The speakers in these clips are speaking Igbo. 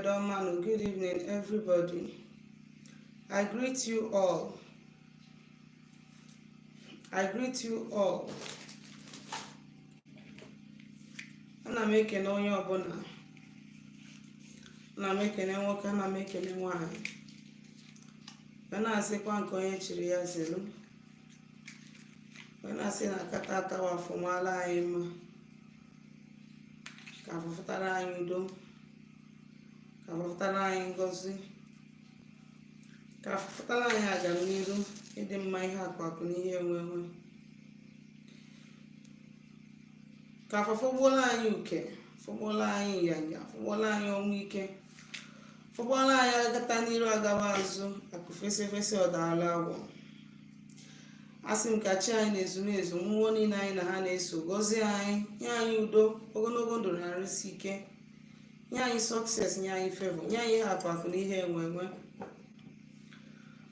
Mgbedoma, good evening, everybody. I greet you all. I greet you all. Ana m ekene onye ọbụla. Ana m ekene nwoke, ana m ekene nwaanyị. Wee na-asịkwa nke onye chiri ya zelu. Wee na-asị na akata atawa afọ nwaala anyị mma. Ka afọfụtara anyị udo. Ka afọfụtara anyị ngọzi. Ka afọfụtara anyị agamniru ịdị mma ihe akụ na ihe enwe. Ka afọfụgbuola anyị uke, fụgbuola anyị ịyanya, fụgbuola anyị ọnwụ ike, fụgbuola anyị agata n'iru agawa azụ, akụ fesefese ọdala agwọ. Asị m ka chi anyị na-ezumezu, mmụọ niile anyị na ha na-eso gọzie anyị, nye anyị udo, ogologo ndụ na arụsị ike, nye anyị sọkses, nye anyị fevọ, nye anyị ihe akụ na ihe enwe.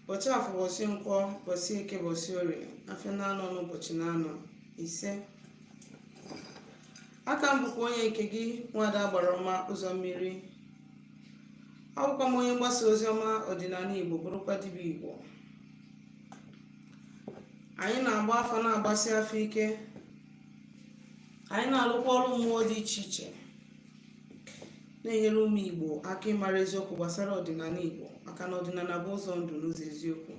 Ụbọchị afọ, ụbọchị nkwọ, ụbọchị eke, ụbọchị orie, afọ na-anọ n'ụbọchị na-anọ ise. Aka m bụkwa onye nke gị nwada gbara ọma ụzọ mmiri. Akwụkwọ m onye mgbasa ozi ọma ọdịnala Igbo, bụrụkwa dibịa Igbo. Anyị na-agba afọ, na-agbasi afọ ike. Anyị na-alụkwa ọrụ mmụọ dị iche iche, na-enyere ụmụ Igbo aka ịmara eziokwu gbasara ọdịnala Igbo, maka na ọdịnala bụ ụzọ ndụ n'ụzọ eziokwu.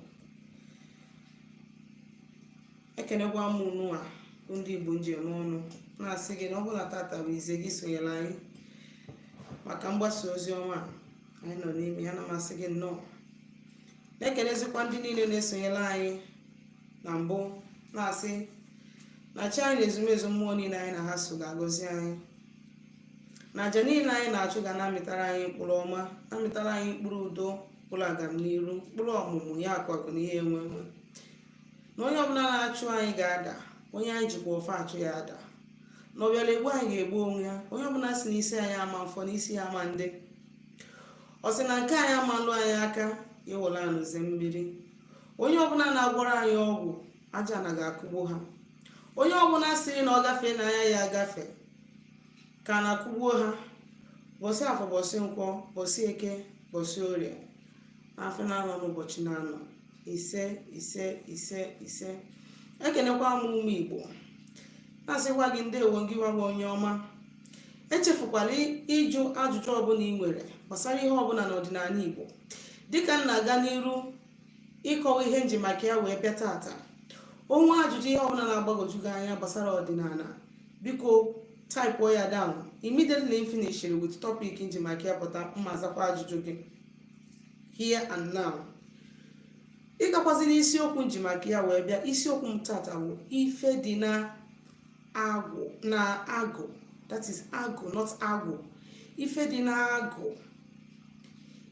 Ekenekwa m unu a ndị Igbo njem ọnụ, na-asị gị na ọ bụla tata bụ ize gị sonyere anyị maka mgbasa ozi ọma anyị nọ n'ime ya. Na masị gị nnọọ. Na-ekenezikwa ndị niile na-esonyere anyị na mbụ, na-asị na chi anyị na-ezumezu, mmụọ niile anyị na ha so ga-agọzi anyị, na aja niile anyị na-achụ ga na-amịtara anyị mkpụrụ ọma, na-amịtara anyị mkpụrụ udo, mkpụrụ agamniru, mkpụrụ ọmụmụ ya akụ na ihe enwe. Na onye ọbụla na-achụ anyị ga-ada, onye anyị jikwa ofe achụ ya ada. Na ọbịala egbu anyị ga-egbu onwe ya. Onye ọbụla si n'isi anyị ama mfọ, n'isi ya ama ndị. Ọ sị na nke anyị ama lụ anyị aka, ya wụla anụze mmiri. Onye ọbụla na-agwọrọ anyị ọgwụ, aja na ga-akụgbu ha. Onye ọbụla sịrị na ọ gafee na anya ya agafe, ka na-akụgbuo ha. Bọsị afọ, bọsị nkwọ, bọsị eke, bọsị orie, afọ na-anọ n'ụbọchị na-anọ ise. Ekenekwa m ụmụ Igbo, na-asịkwa gị ndewo, gị nwa bụ onye ọma. Echefukwala ịjụ ajụjụ ọbụla ị nwere gbasara ihe ọbụla n'ọdịnala Igbo. Dịka m na-aga n'iru ịkọwa ihe njimaka ya wee bịa tata, onwe ajụjụ ihe ọbụla na-agbagoju gị anya gbasara ọdịnala, biko type ya down immediately m finish with topic njimaka ya pụta, mma azakwa ajụjụ gị here and now. Ịgakwazi n'isiokwu njimaka ya wee bịa. Isiokwu m tata bụ ife dị na agụ, na agụ, that is agụ, not agụ. Ife dị na agụ,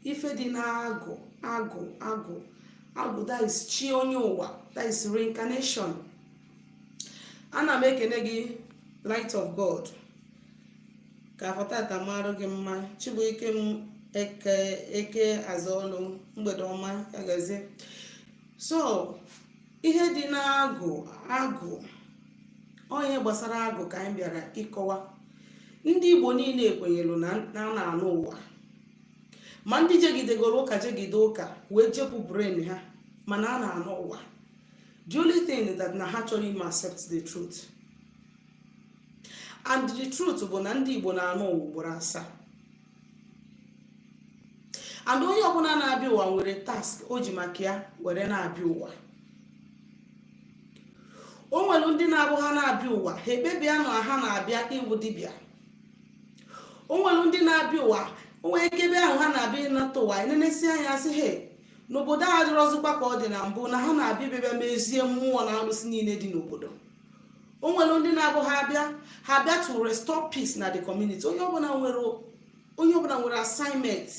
ife dị na agụ, agụ, that is chi onye ụwa, that is reincarnation. Ana m ekene gị light of God, ka afọ tata marụ gị mma. Chibuike m eke azọlụ, mgbede ọma ya gazie. So ihe dị na agụ, onye gbasara agụ ka anyị bịara ịkọwa. Ndị Igbo niile ekwenyelu na na-anụ ụwa, ma ndị jegidegoro ụka jegide ụka wee jepụ brain ha, mana a na-anụ ụwa. The only thing that na ha chọrọ ime accept the truth, and the truth bụ na ndị Igbo na-anụ ụwa ugboro 7. And onye ọbụla na-abịa ụwa nwere task o ji maka ya were na-abịa ụwa. O nwere ndị na-abụ ha na-abịa ụwa, ha ekpebia na ha na-abịa ịwụ dibịa. O nwere ndị na-abịa ụwa, o nwere ebe ahụ ha na-abịa ịnata ụwa, enenesi anya sị he n'obodo a dịrọzikwa ka ọ dị na mbụ, na ha na-abịa bịa mezie mmụọ na arụsị niile dị n'obodo. O nwere ndị na-abụ ha bịa to restore peace na the community. Onye ọbụla nwere assignment,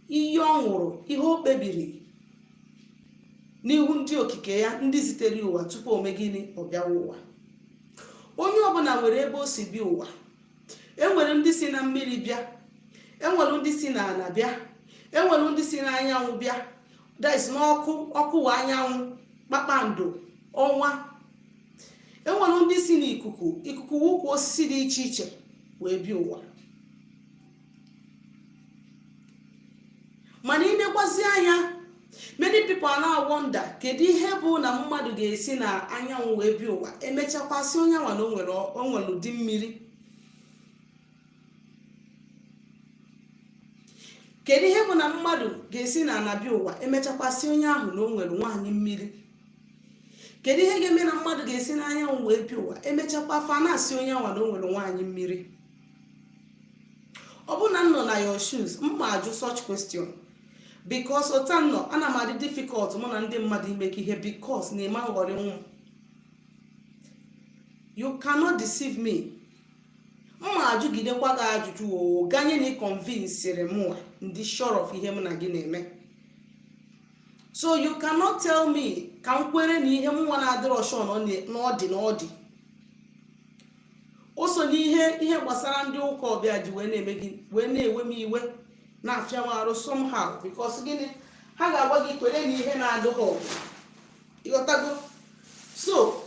ihe ọ nwụrụ, ihe o kpebiri n'ihu ndị okike ya, ndị zitere ụwa tupu o mee gịnị, ọ bịawa ụwa. Onye ọbụla nwere ebe o si bịa ụwa. Enwere ndị si na mmiri bịa, enwere ndị si na ala bịa, enwere ndị si na anyanwụ bịa, that is n'ọkụ wa anyanwụ, kpakpando, ọnwa. Enwere ndị si n'ikuku ukwu osisi dị iche iche wee bịa ụwa. mana inekwazi anya, many people are now wonder kedu ihe bụ na mmadụ ga-esi na anyanwụ wee bịa ụwa emechakwasị onye nwa na o nwere ụdị mmiri. Kedu ihe bụ na mmadụ ga-esi na ana bịa ụwa emechakwasị onye ahụ na o nwere nwaanyị mmiri? Kedu ihe ga-eme na mmadụ ga-esi na anyanwụ wee bịa ụwa emechakwa fa na-asị onye nwa na o nwere nwaanyị mmiri? Ọ bụ na m nọ na your shoes, m ma ajụ such question. Because ụta nọ ana m adị difficult mụ na ndị mmadụ imekọ ihe because na ịma nghọrị nwụ. You cannot deceive me. Mma ajụgidekwa gị ajụjụ o ganye na convincere mụwa ndị sure of ihe m na gị na-eme. So you cannot tell me ka m kwere na ihe mụnwa na-adịrọ sure n'ọdị. O so n'ihe gbasara ndị ụka ọbịa ji wee na-ewe m iwe na-afịa m arụ somehow because gịnị ha ga-agwa gị kwere na ihe na-adịghị ọgụ. Ịghọtago? So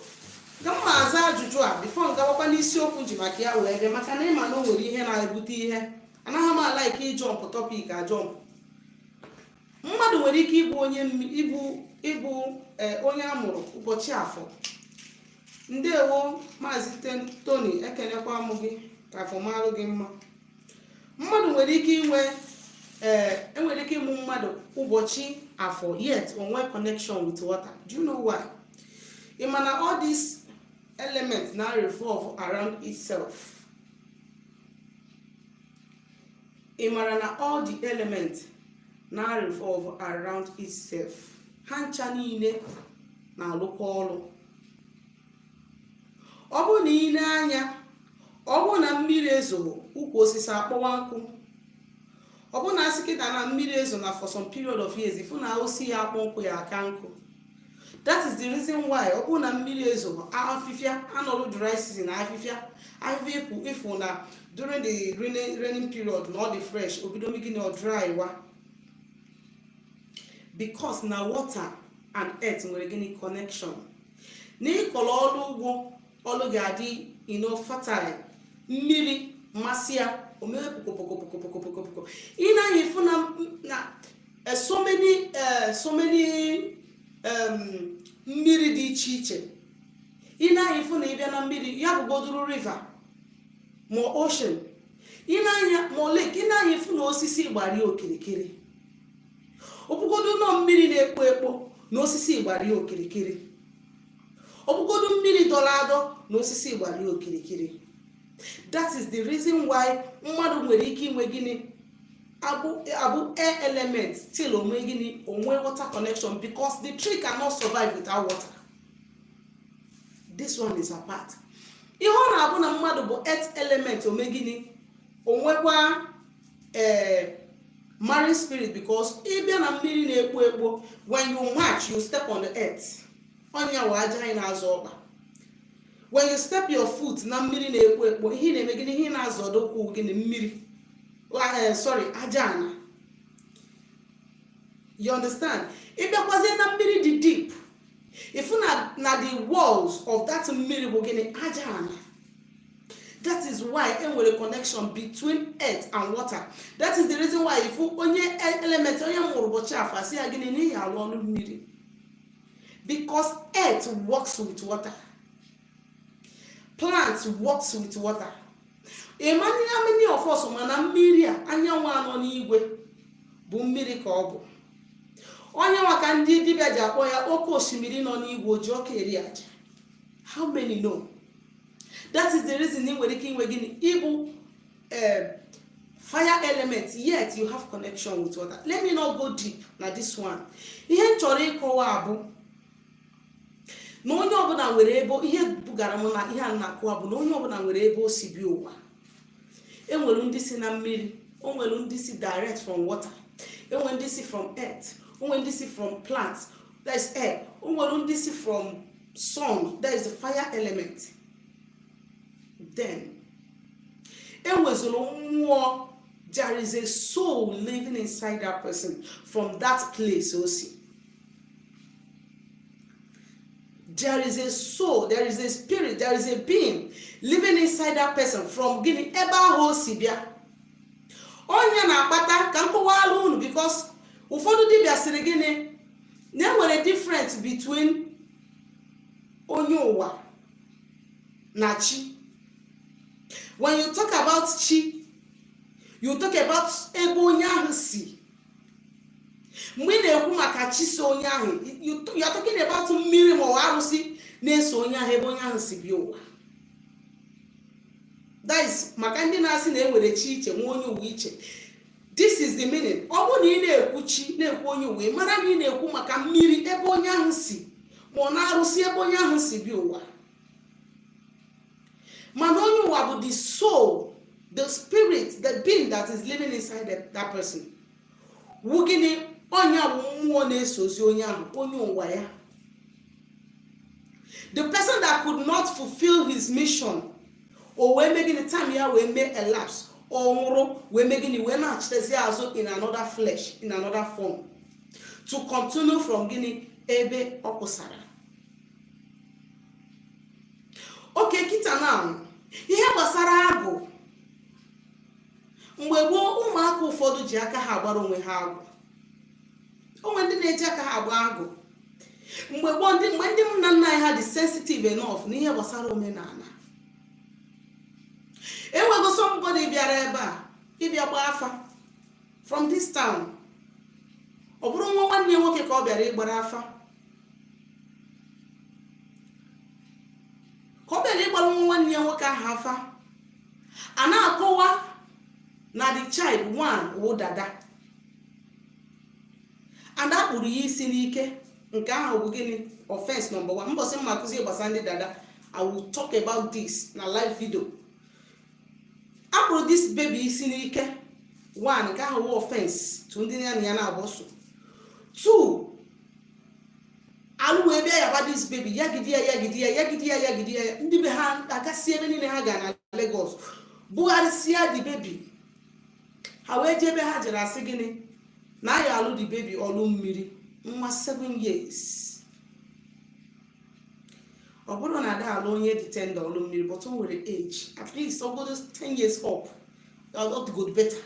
ka m aza ajụjụ a bifo m gawakwa n'isiokwu ji maka ya wee bịa maka na ịma na o nwere ihe na-ebute ihe. Anaghị m ala ike ịjọmpụ tọpik ajọmpụ. Mmadụ nwere ike ịbụ onye amụrụ ụbọchị Afọ. Ndewo Maazị Tony, ekenekwa m gị ka afọ marụ gị mma. Mmadụ nwere ike enwere ike ịmụ mmadụ ụbọchị Afọ yet onwe connection with water. Do you know why? Imana all these elements now revolve around itself. Imana all the elements now revolve around itself. Ha ncha niile na-alụkọ ọrụ. Ọ bụ na ị na-anya, ọ bụ na mmiri ezo ukwu osisi akpọwa nkụ. Ọ bụ na asị kịta na mmiri ezo na for some period of years ifu na osi ya akpọ nkụ ya aka nkụ. That is the reason why ọ bụ na mmiri ezo afịfịa anọrụ dry season afịfịa ifu na during the raining period na ọ dị fresh obido migi na dry wa. Because na water and earth nwere gịnị connection. N'ịkọrọ ọrụ ugbo ọlụ ga-adị fertile, mmiri masị ya omee pokopokopokopokopoko. Ị na-anya ifu na so many mmiri dị iche iche. Ị na-anya ifu na ịbịa na mmiri ya bụgoduru river ma ocean. Ị na-anya ma lake, ị na-anya ifu na osisi gbara okirikiri. Ọbụgodu nọ mmiri na-ekpo ekpo na osisi gbara okirikiri. Ọbụgodu mmiri dọrọ adọ na osisi gbara okirikiri. That is the reason why mmadụ nwere ike inwe gịnị abụ air element still onwe gịnị onwe water connection because the tree cannot survive without water. This one is apart. Ihe ọ na-abụ na mmadụ bụ earth element onwe gịnị onwekwa marine spirit because ịbịa na mmiri na-ekpo ekpo when you march you step on the earth. Onya wa aja anyị na-azọ ọkpa. When you step your foot na mmiri na-ekpo ekpo ihe na-eme gịnị ihe na-azọ dokwu gịnị mmiri. Aja ana. You understand? Ịbịakwazie na mmiri dị deep. Ifu na the walls of that mmiri bụ gịnị aja ana. That is why enwere connection between earth and water. That is the reason why ifu onye element onye mụrụ ụbọchị Afọ asị ya gịnị n'ihi alụ ọnụ mmiri. Because earth works with water. Plants works with water. Many of us mana mmiri a anyanwụ anọ n'igwe bụ mmiri ka ọ bụ. Onye maka ndị dibịa ji akpọ ya oke osimiri nọ n'igwe oji ọka eri aja. How many know? That is the reason ị nwere ike inwe gịnị ịbụ fire element yet you have connection with water. Let me not go deep na this one. Ihe chọrọ ịkọwa abụ na onye ọbụla nwere ebe ihe bugara m na ihe a na-akọwa bụ na onye ọbụla nwere ebe o si bi ụwa. Enwere ndị si na mmiri, o nwere ndị si direct from water, enwere ndị si from earth, o nwere ndị si from plants, that is air, o nwere ndị si from sun, that is the fire element. Then enwezuru mmụọ, there is a soul living inside that person from that place also. There is a soul, there is a spirit, there is a being living inside that person from gịnị ebe ahụ o si bịa. Onye na-akpata ka nkọwalụ unu because ụfọdụ dibịa sịrị gịnị na enwere difference between onye ụwa na chi. When you talk about chi, you talk about ebe onye ahụ si. Mgbe ị na-ekwu maka chi so onye ahụ, you are talking about mmiri ma ọ arụsị na-eso onye ahụ ebe onye ahụ si bịa ụwa. That is maka ndị na-asị na enwere chi iche nwa onye ụwa iche. This is the meaning. Ọ bụrụ na ị na-ekwu chi na-ekwu onye ụwa, mara na ị na-ekwu maka mmiri ebe onye ahụ si ma ọ na-arụsị ebe onye ahụ si bịa ụwa. Mana onye ụwa bụ the soul, the spirit, the being that is living inside that person. Wụ gịnị? Onye bụ mmụọ na-esozi onye ahụ, onye ụwa ya. The person that could not fulfill his mission, o wee mee gịnị time ya wee mee elapse, o nwụrụ wee mee gịnị wee na-achịtezi azụ in another flesh, in another form, to continue from gịnị ebe ọ kwụsara. Okay, kita now, ihe gbasara agụ. Mgbe gboo ụmụaka ụfọdụ ji aka ha agbara onwe ha agụ. Onwe ndị na-eji aka ha agba agụ. Mgbe gboo mgbe ndị nna nna anyị ha dị sensitive enough n'ihe gbasara omenala. Enwego somebody bịara ebe a ịbịa gba afa from this town. Ọ bụrụ nwa nwanne nwoke ka ọ bịara ịgbara afa. Ka ọ bịara ịgbara nwa nwanne nwoke ahụ afa. A na-akọwa na the child one wụ dada. And akpụrụ ya isi n'ike. Nke ahụ bụ gịnị? Offense number 1. Mbọsị mma akụzi gbasara ndị dada. I will talk about this na live video. Akpụrụ this baby isi n'ike. 1. Nke ahụ bụ offense to ndị ya na ya na-abọsụ. 2. Alụ wee bịa yaba this baby yagidi ya. Ndị be ha akasị ebe niile ha ga na Lagos. Bugharịsịa the baby. Ha wee jebe ha jere asị gịnị? Na ya alụ the baby ọlụ mmiri. Nwa 7 years. Ọ bụrụ na ada alụ onye dị tender ọlụ mmiri, but o nwere age. At least ọ goes 10 years up. That good better.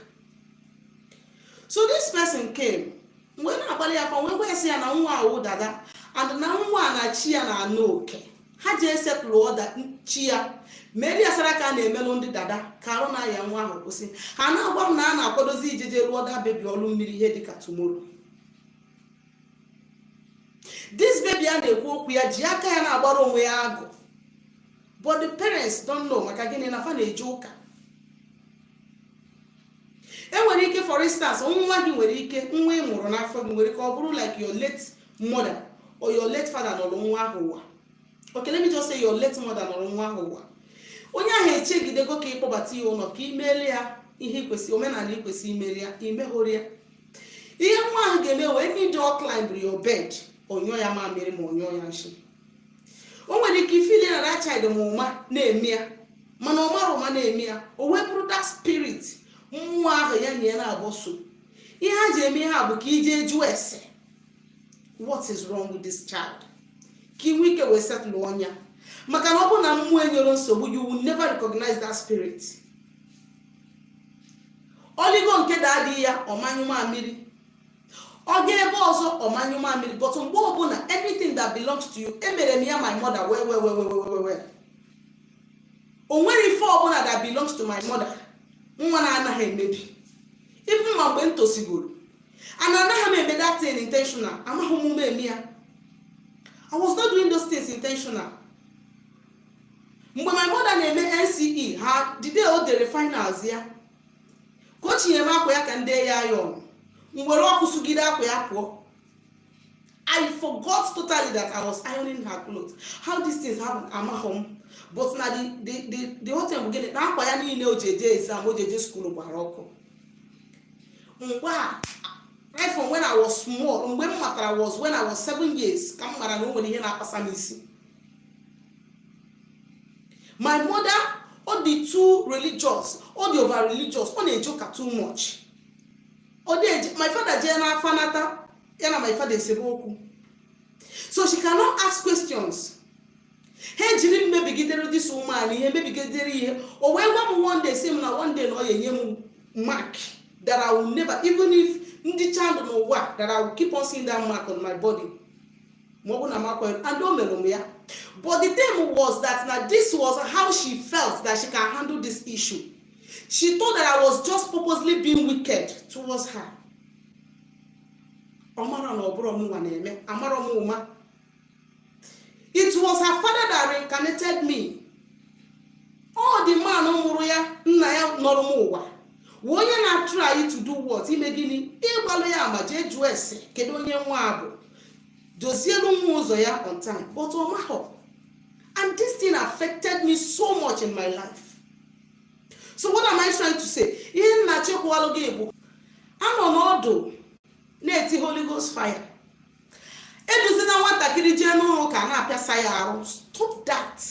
So this person came. Mgbe na-agbalị ya fa wee gwa ya na nwa awụ dada. And na nwa na chi ya na anụ oke. Ha ji esetụlụ ọda chi ya. Meri asara ka na-emelụ ndị dada ka arụ na ya nwa ahụ kwụsị. Ha na-agwa m na a na-akwadozi ijeje lụọ da baby ọlụ mmiri ihe dịka tomorrow. This baby a na-ekwu okwu ya ji aka ya na-agbara onwe ya agụ. But the parents don't know maka gịnị na fa na-eje ụka. Enwere ike for instance, nwa gị nwere ike nwa ị mụrụ n'afọ gị nwere ike ọ bụrụ like your late mother or your late father nọrọ nwa ahụ ụwa. Okay, let me just say your late mother nọrọ nwa ahụ ụwa. Onye ahụ echegidego ka ịkpọbata ya ụlọ ka imele ya ihe ikwesị omenala ikwesị imere ya imeghori ya. Ihe nwa ahụ ga-eme wee need to climb your bed. Onyo ya mamịrị ma onyo ya nshi. O nwere ike ifili na that child ụma na-eme ya. Mana ọ mara ụma na-eme ya. O wee bụrụ that spirit mmụọ ahụ ya na ya na-abọso. Ihe ha ji eme ha bụ ka ije jụọ ese. What is wrong with this child? Ka inwe ike wee settle ọnya. Maka na ọ bụ na mmụọ enyere nsogbu, you will never recognize that spirit. Oligo nke daadị ya ọmanyụ mamịrị. Ọ ga-ebe ọzọ ọmanyụ mamịrị, but mgbe ọbụla anything that belongs to you, emere m ya my mother well. O nwere ife ọbụla that belongs to my mother, nwa na anaghị emebi. Even ma mgbe m tosigoro, and anaghị m eme that thing intentional, amaghị m eme ya. I was not doing those things intentional. Mgbe my mother na-eme NCE, ha the day o dere finals ya, ka o chinyere m akwa ya ka ndị ya ayọn. Mgbe ọkụ sugide akwa ya pụọ, I forgot totally that I was ironing her clothes. How these things happen, I'm at home. But now the whole time we get it. Now I am in OJJ exam, OJJ school of Morocco. Right from when I was small, when I was 7 years, come on, I know when he na pasamisi. My mother, all the too religious, all the over religious, all the joke too much. My father Jena Fanata, and my father Seboku. So she cannot ask questions. Hey, Jimmy maybe get this woman, he maybe get there, or when one day, same now one day, no, mark that I will never, even if ndị child n'ụwa that I will keep on seeing that mark on my body. And but the thing was that now this was how she felt that she can handle this issue. She thought that I was just purposely being wicked towards her. It was her father that reincarnated me. Oh, the man onye na try to do what? Ime gini? Ịgbalụ ya ma je jụọ ese kedu onye nwa abụ. Dozielu nwa ụzọ ya on time. But ọmahọ. And this thing affected me so much in my life. So what am I trying to say? Ihe na chekwalụ gị bụ anọ n'ọdụ na-eti Holy Ghost fire. Eduzina nwatakịrị jee n'ụlọ ka na-apịasa ya arụ. Stop that.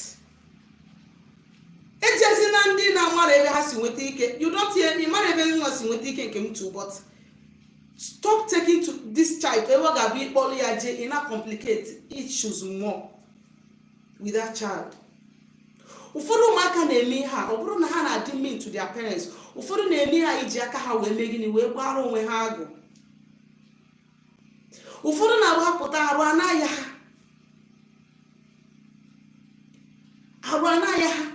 Ejezina ndị na-amara ebe ha si nweta ike. You don't hear ịmara ebe nwa si nweta ike nke m too, but stop taking to this child. Ewe ga-abụ ịkpọrọ ya je ị na-complicate issues more with that child. Ụfọdụ ụmụaka na-eme ihe a ọ bụrụ na ha na-adị mean to their parents. Ụfọdụ na-eme ha iji aka ha wee mee gịnị wee gbara onwe ha agụ. Ụfọdụ na-agbapụta arụ anaghị ha. Arụ anaghị ha.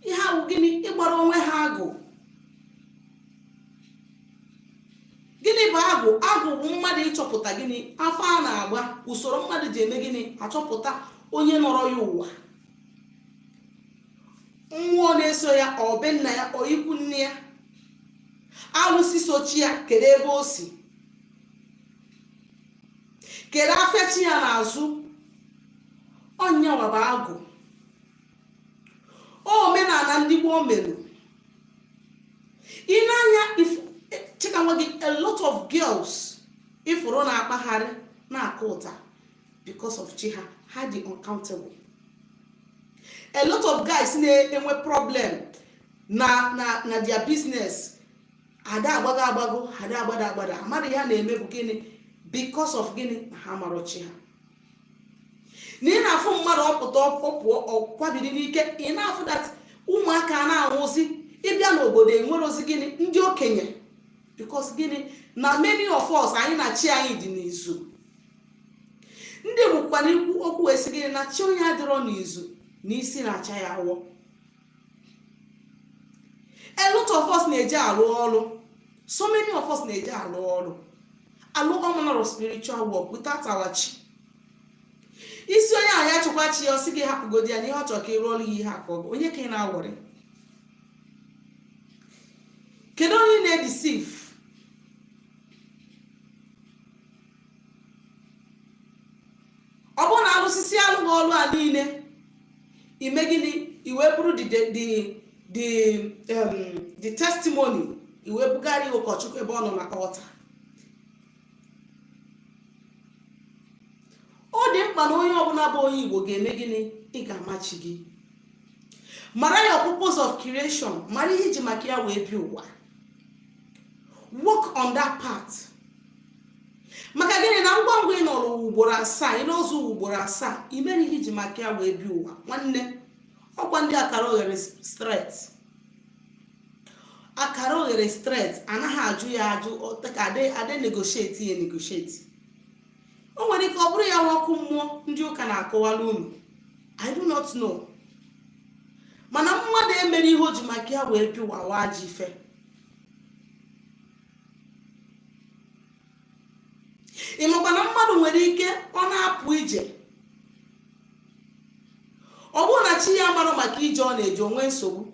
Ihe ahụ gịnị ịgbara onwe ha agụ. Gịnị bụ agụ? Agụ bụ mmadụ ịchọpụta gịnị afọ a na-agba usoro mmadụ ji eme gịnị achọpụta onye nọrọ ya ụwa. Mmụọ na-eso ya ọ be nna ya ọ ikwu nne ya. Alụsị sochi ya kedu ebe o si. Kedu afechi ya n'azụ. Onye Uwa bụ agụ. Omenala ndị gboo meru. If check out a lot of girls ifuru na-akpagharị na-akụ ụta because of chi ha had the uncountable. A lot of guys na-enwe problem na their business. Ada agbago ada agbada amara ya na-eme bụ gịnị because of gịnị ha mara chi ha. Ị na-afụ mmadụ ọpụta ọkwabiri n'ike. Ị na-afụ that ụmụaka na-anwụzi ịbịa n'obodo enwere ozi gịnị ndị okenye because gịnị na many of us anyị na chi anyị dị n'izu. Ndị bụkwa n'ikwu okwu esi gịnị na chi onye adịrọ n'izu n'isi na-acha ya awọ. A lot of us na-eje arụ ọrụ. So many of us na-eje arụ ọrụ. Alụ ọmụnọrọ of spiritual work without our chi. Isi onye ahụ ya chụkwa chi ya ọsị gị hapụgodi ya n'ihe ọ chọrọ ka ịrụ ọrụ ihe aka ọ bụ onye ka ị na-awọrị. Kedu onye na-edeceive? Ọ bụ na alụsisi alụghị ọrụ a niile ime gịnị iwe bụrụ the testimony iwe bugara ụkọchukwu ebe ọ nọ na altar. Ọ dị mkpa na onye ọbụla bụ onye Igbo ga-eme gịnị ị ga-amachi gị. Mara your purpose of creation. Mara ihe iji maka ya wee bi ụwa. Work on that part. Maka gịnị na ngwa ngwa ị nọrọ ugboro asaa ị n'ọzọ ugboro asaa imere ihe iji maka ya wee bi ụwa. Nwanne ọkwa ndị akara oghere straight. Akara oghere straight anaghị ajụ ya ajụ ka ade negotiate ya negotiate. O nwere ike ọ bụrụ ya nwoke mmụọ ndị ụka na-akọwala unu. I do not know. Mana mmadụ emere ihe o ji maka ya wee bi ụwa waji ife. Ị makwa na mmadụ nwere ike ọ na-apụ ije. Ọ bụrụ na chi ya mara maka ije ọ na-eje onwe nsogbu.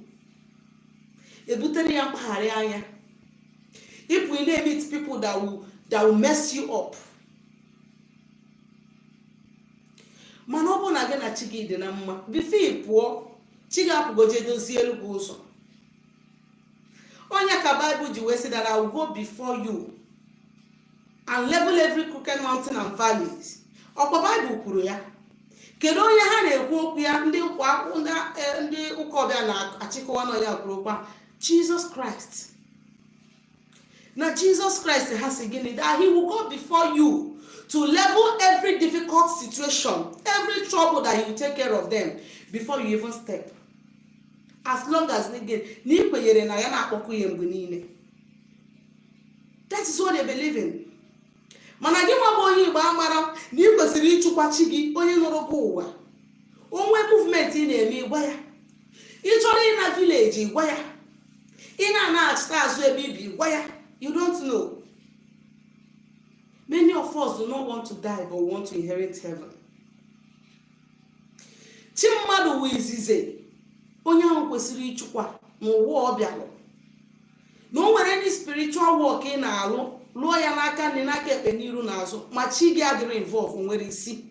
Ebutere ya mkpagharị anya. If we meet people that will mess you up. Mana ọ bụ na gị na chi gị dị na mma bifo pụọ chi gị apụgoje dozie elu gị ụzọ. Onye ka Bible ji wee sị that I will go before you and level every crooked mountain and valleys. Ọkwa Bible kwuru ya. Kedu onye ha na-ekwu okwu ya ndị ụka ọbịa na-achịkọwa nọ ya kwuru okwu Jesus Christ. Na Jesus Christ has again that he will go before you to level every difficult situation, every trouble that he will take care of them before you even step. As long as again, ni kwenyere na ya na akpọkụ ya mgbe niile. That is what they believe in. Mana gị nwa bụ onye Igbo amara na ị kwesịrị ịchụkwa chi gị onye nọrọ gị ụwa. Onwe movement ị na-eme gwa ya. Ị chọrọ ị na village gwa ya. Ị na-achịta azụ ebe ibi gwa ya. You don't know. Many of us do not want to die but want to inherit heaven. Chi mmadụ wụ izize onye ahụ kwesịrị ịchụkwa n'ụwa ọ bịalụ. Na o nwere any spiritual work ị na-alụ lụọ ya n'aka nne n'aka ekpe n'iru n'azụ ma chi gị adịrị involve nwere isi.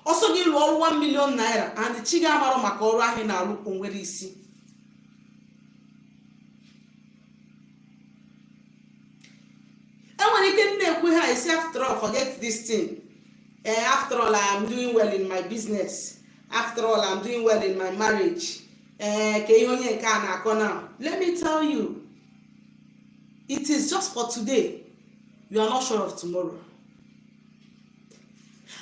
Ọsọ gị lụọ ọrụ 1 million naira and chi gị amarụ maka ọrụ ahụ na-alụ nwere isi. Enwere ike nne ekwe ha isi after all forget this thing. After all I am doing well in my business. After all I am doing well in my marriage. Ka ihe onye nke a na-akọ now. Let me tell you. It is just for today. You are not sure of tomorrow.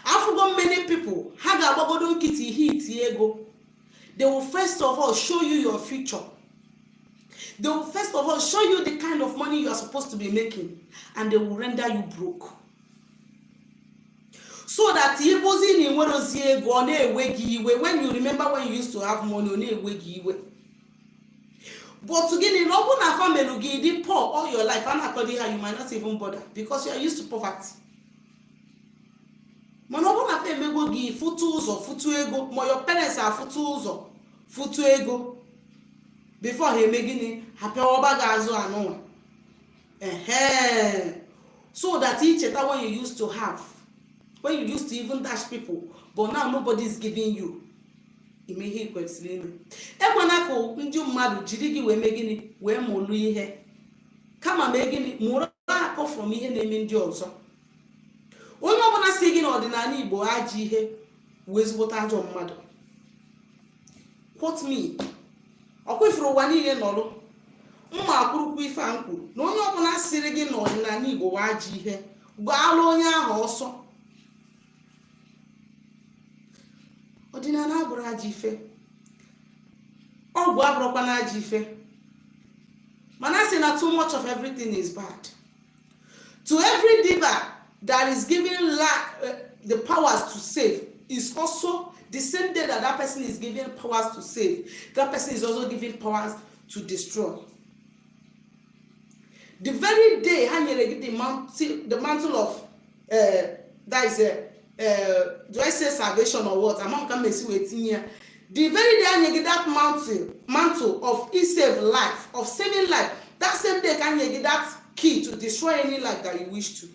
I've got many people. Ha ga-agbagodo nkịtị hit ego. They will first of all show you your future. They will first of all show you the kind of money you are supposed to be making. And they will render you broke. So that when you remember when you used to have money, but again, in open family, you did poor all your life, and according to her, you might not even bother because you are used to poverty. Man, open family go give futus or futu ego. Your parents are futus or futu ego. Before he making happy obagazo and no. So that each other when you used to have, when you used to even dash people, but now nobody is giving you. Imeghe kwesịrị ime. Ekwana ka ndị mmadụ jiri gị wee mee gịnị wee mụlụ ihe. Kama mee gịnị mụrụ akọ from ihe na-eme ndị ọzọ. Onye ọbụla si gị n'ọdịnala Igbo ajị ihe wee zụta ajọ mmadụ. Quote me. Ọkwefuru ụwa niile nọrụ. Mma akwụrụkwa ife a kwuru na onye ọbụla siri gị n'ọdịnala Igbo ajị ihe gbaalụ onye ahụ ọsọ. Ọdịnala abụrụ ajọ ife. Ọgwụ abụrụkwa na ajọ ife. Mana sị na too much of everything is bad. To every diva that is given the powers to save is also the same day that person is given powers to save. That person is also given powers to destroy. The very day the mantle of that is do I say salvation or what? I'm come and see waiting here. The very day I get that mantle of save life, of saving life, that same day can you get that key to destroy any life that you wish to.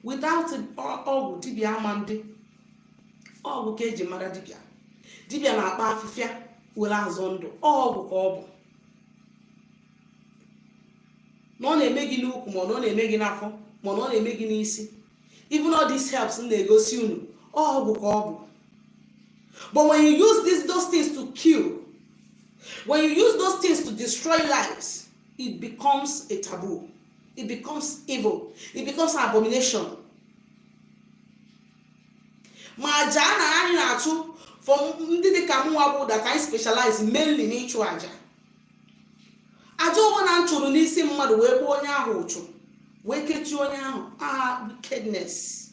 Without it, all would be a Monday. All will get Mara Dibia. Dibia na Bafia will azondo. All will call. No, they make you look more, no, they make enough. Mono they make it easy. Even all this helps in the go soon. Oh, but when you use those things to kill, when you use those things to destroy lives, it becomes a taboo. It becomes evil. It becomes an abomination. Majana ani nachu from the kamuabu that I specialize mainly in nature aja. Ajo wana nchuru nisi mmadu webo onya hochu. Wickedness.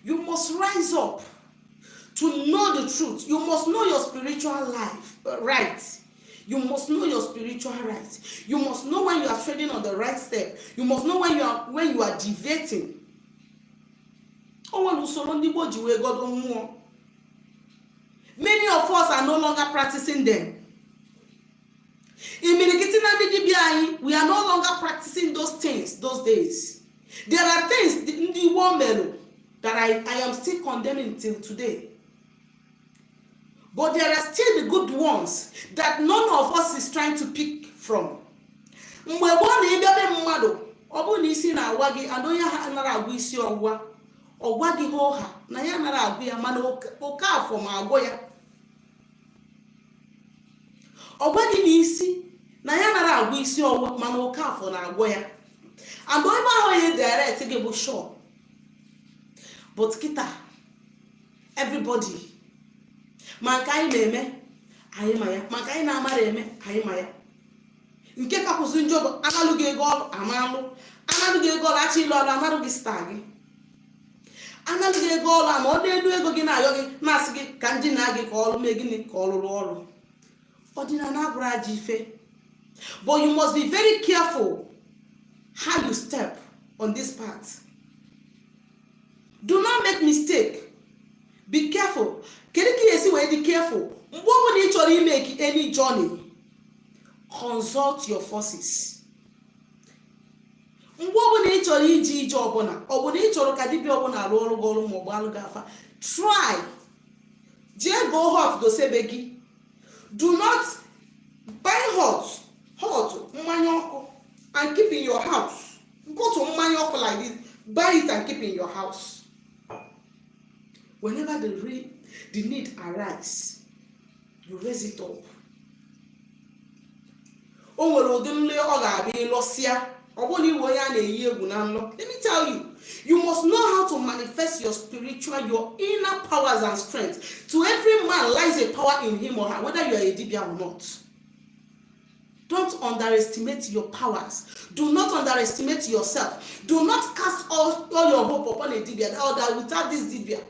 You must rise up to know the truth. You must know your spiritual life right. You must know your spiritual right. You must know when you are treading on the right step. You must know when you are deviating. Many of us are no longer practicing them. In we are no longer practicing those things those days. There are things in the world that I am still condemning till today. But there are still the good ones that none of us is trying to pick from. Na ya nara agwa isi ọwụ mana oke afọ na agwọ ya. And ebe ahụ ya direct ga-ebu sure. But kita everybody maka anyị na-eme anyị ma ya, maka anyị na-amara eme anyị ma ya. Nke ka kwụsị njọ bụ analụghị ego ọrụ amalụ, analụghị ego ọrụ achị ịlụ ọrụ analụghị staa gị, analụghị ego ọrụ ama ọ na-elu ego gị na-ayọ gị na-asị gị ka ndị na-agị ka ọrụ mee gịnị ka ọ rụrụ ọrụ. Ọdịnala abụrụ ajọ ife, but you must be very careful how you step on this path. Do not make mistake. Be careful. Kedu ka esi wee dị careful? Mgbe ọbụla ị chọrọ ime any journey, consult your forces. Mgbe ọbụla ị chọrọ ije ije ọbụla ị chọrọ ka dibịa ọbụla arụ ọrụ gị ọrụ ma ọ bụ alụ gị afa, try jee go hot dosebe gị. Do not buy hot mmanya ọkụ and keep in your house. Bottle mmanya ọkụ like this, buy it and keep in your house. Whenever the need arise, you raise it up. O nwere ụdị nle ọ ga-abịa ịlọsịa, ọ bụrụ na iwe onye a na-eyi egwu na nlọ. Let me tell you, you must know how to manifest your spiritual, your inner powers and strength. To every man lies a power in him or her, whether you are a dibia or not. Don't underestimate your powers. Do not underestimate yourself. Do not cast all your hope upon a dibia, or that without this dibia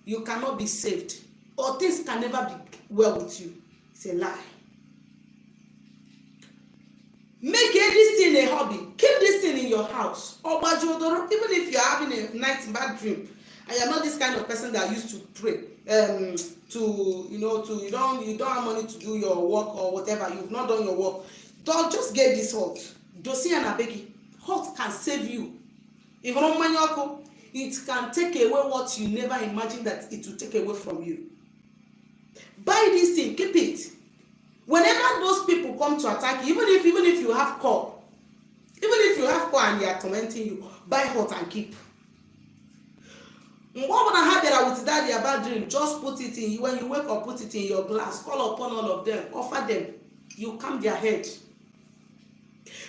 you cannot be saved, or things can never be well with you. It's a lie. Make this thing a hobby. Keep this thing in your house. Or even if you're having a night bad dream, and you're not this kind of person that used to pray, you don't have money to do your work or whatever, you've not done your work, don't just get this hot. Dosi and abegi. Hot can save you. Even on manyoko, it can take away what you never imagined that it will take away from you. Buy this thing, keep it. Whenever those people come to attack you, even if you have call, and they are tormenting you, buy hot and keep. What gonna happen with that their bad dream? Just put it in, when you wake up, put it in your glass, call upon all of them, offer them, you calm their head.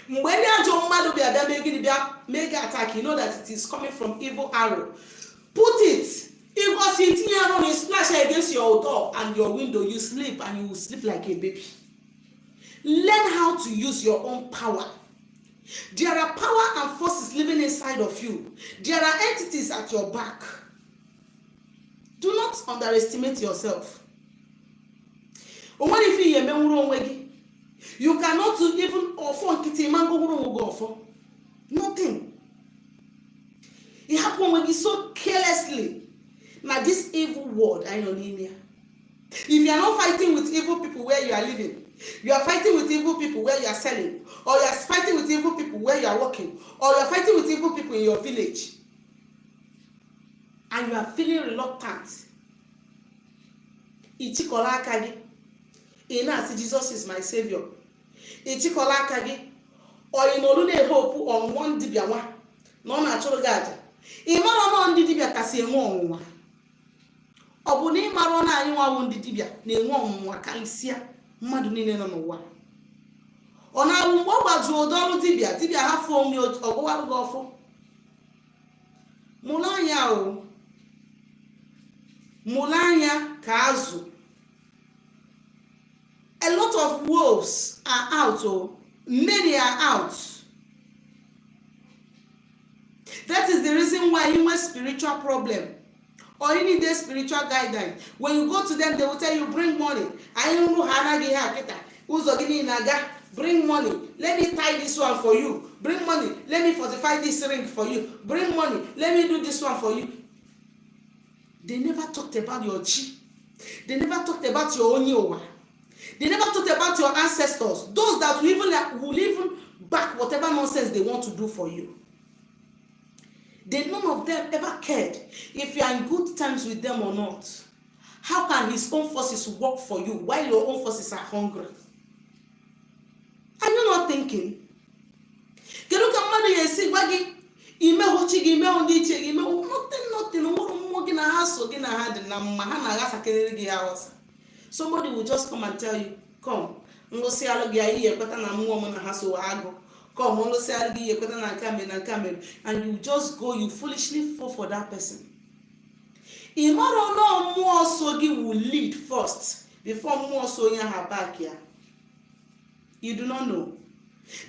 When they are make attack, you know that it is coming from evil arrow. Put it. It was sitting here on, splash against your door and your window, you sleep and you will sleep like a baby. Learn how to use your own power. There are power and forces living inside of you. There are entities at your back. Do not underestimate yourself. You cannot even offer nothing. It happened when you so carelessly. Now this evil world, I know Limia. If you are not fighting with evil people where you are living, you are fighting with evil people where you are selling, or you are fighting with evil people where you are working, or you are fighting with evil people in your village, and you are feeling reluctant. Ichikola akagi, ina si Jesus is my savior. Ichikola akagi, or you no lune hope on one dibia one, no natural gaja. Imara no ndi dibia kasi enwe onwa. Ọ bụ na ịmara na anyị nwawo ndị dibịa na-enwe ọnwụnwa karịsịa mmadụ niile nọ n'ụwa. Ọ na-awụ mgbe ọ gbajuru ụdọ ọrụ dibịa hafụ onwe ọgwụwarụ gị ọfọ. Mụrụ anya ka azụ. A lot of wolves are out. Many are out. That is the reason why you have spiritual problem. Or you need a spiritual guidance. When you go to them, they will tell you, bring money. Bring money. Let me tie this one for you. Bring money. Let me fortify this ring for you. Bring money. Let me do this one for you. They never talked about your chi. They never talked about your Onye Uwa. They never talked about your ancestors. Those that will even back whatever nonsense they want to do for you. None of them ever cared if you are in good terms with them or not. How can his own forces work for you while your own forces are hungry? Are you not thinking? Somebody will just come and tell you, come, come, and you just go, you foolishly fall for that person. Imaro no more sogi will lead first before more so in her back here. You do not know.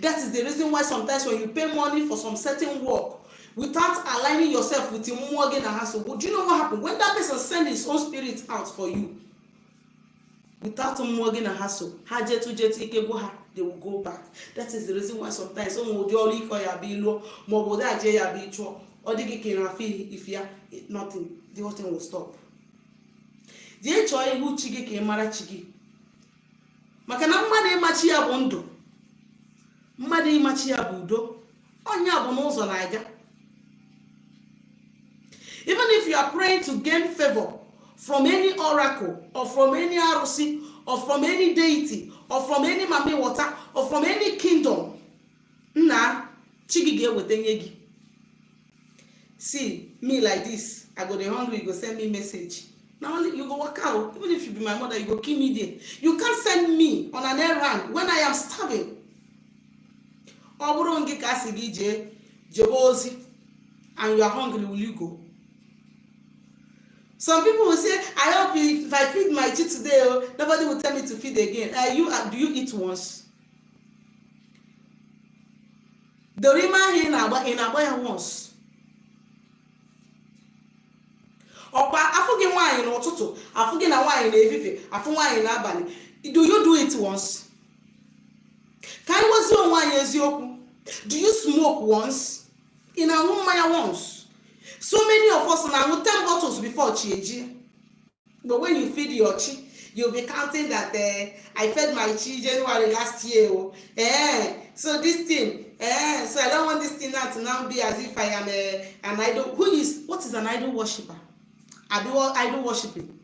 That is the reason why sometimes when you pay money for some certain work without aligning yourself with your mortgage and hassle, do you know what happens? When that person sends his own spirit out for you, without a mortgage and hassle, they will go back. That is the reason why sometimes someone will only call ya below, mobile ya be or the can feel if ya nothing, the whole thing will stop. The choice who chigi ke mara chigi. Makana mmade machi ya bondo. Mmade machi ya budo. Onya bu n'ụzọ na-aga. Even if you are praying to gain favor from any oracle or from any arusi or from any deity or from any mami water or from any kingdom, na chigi ga-ewetenye gị. See me like this, I go dey hungry, you go send me message. Now you go work out. Even if you be my mother, you go kill me there. You can't send me on an errand when I am starving. And you are hungry, will you go? Some people will say, I hope if I feed my child today, nobody will tell me to feed again. Do you eat once? The rima in Abaya once. Ọkwa afụ gị nwaanyị n'ụtụtụ, afụ gị na nwaanyị n'efife, afụ nwaanyị n'abalị. Do you do it once? Ka anyị gwazie onwe anyị eziokwu. Do you smoke once? Ị na-aṅụ mmanya once? So many of us na-aṅụ 10 bottles before chi eji. But when you feed your chi, you'll be counting that I fed my chi January last year. So this thing, so I don't want this thing now to now be as if I am an idol. What is an idol worshipper? Idol worshiping.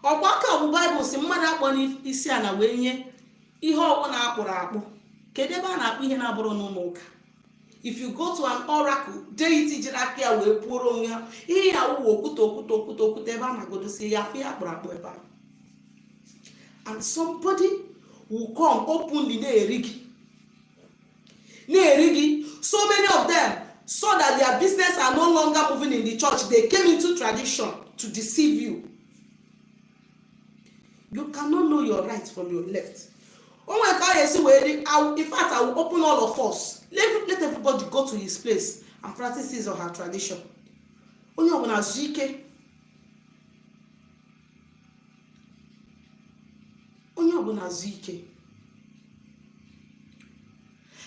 Ọkwa aka bụ Bible si mmadụ akpọ n'isi a na wee nye ihe ọwụ na akpụrụ akpụ. Kedu ebe a na-akpọ ihe na-abụrụ n'ụlọ ụka? If you go to an oracle, deity jiri aka ya wee pụrụ onwe ya, ihe ya wụ okwute ebe a na-agodosi ya afọ ya akpụrụ akpụ ebe a. And somebody will come openly na-eri gị. So many of them saw that their business are no longer moving in the church. They came into tradition to deceive you. You cannot know your right from your left. In fact, I will open all of us. Let everybody go to his place and practice his or her tradition. Onye ọbụla zuo ike. Onye ọbụla zuo ike.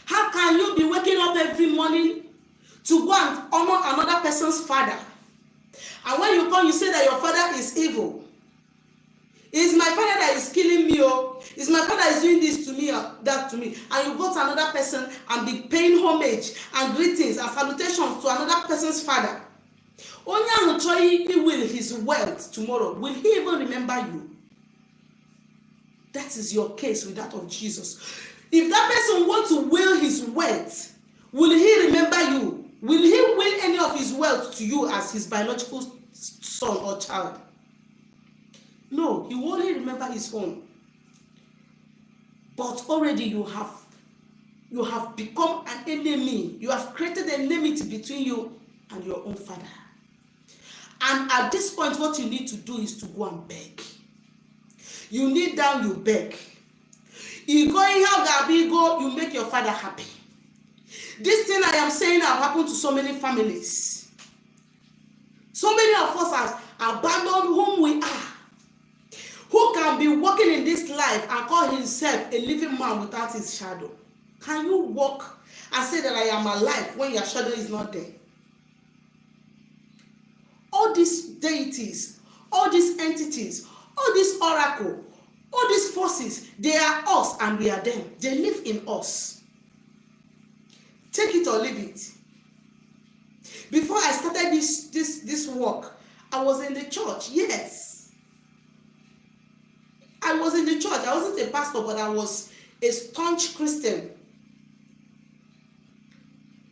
How can you be waking up every morning to go and honor another person's father? And when you come, you say that your father is evil. It's my father that is killing me, it's my father is doing this to me or that to me. And you go to another person and be paying homage and greetings and salutations to another person's father. Onye ahụ he will his wealth tomorrow. Will he even remember you? That is your case with that of Jesus. If that person wants to will his wealth, will he remember you? Will he will any of his wealth to you as his biological son or child? No, he will only remember his own. But already you have become an enemy. You have created an enmity between you and your own father. And at this point, what you need to do is to go and beg. You kneel down, you beg. You go in how Gabi go, you make your father happy. This thing I am saying have happened to so many families. So many of us have abandoned whom we are. Who can be walking in this life and call himself a living man without his shadow? Can you walk and say that I am alive when your shadow is not there? All these deities, all these entities, all these oracle, all these forces, they are us and we are them. They live in us. Take it or leave it. Before I started this work, I was in the church. Yes. I was in the church. I wasn't a pastor, but I was a staunch Christian.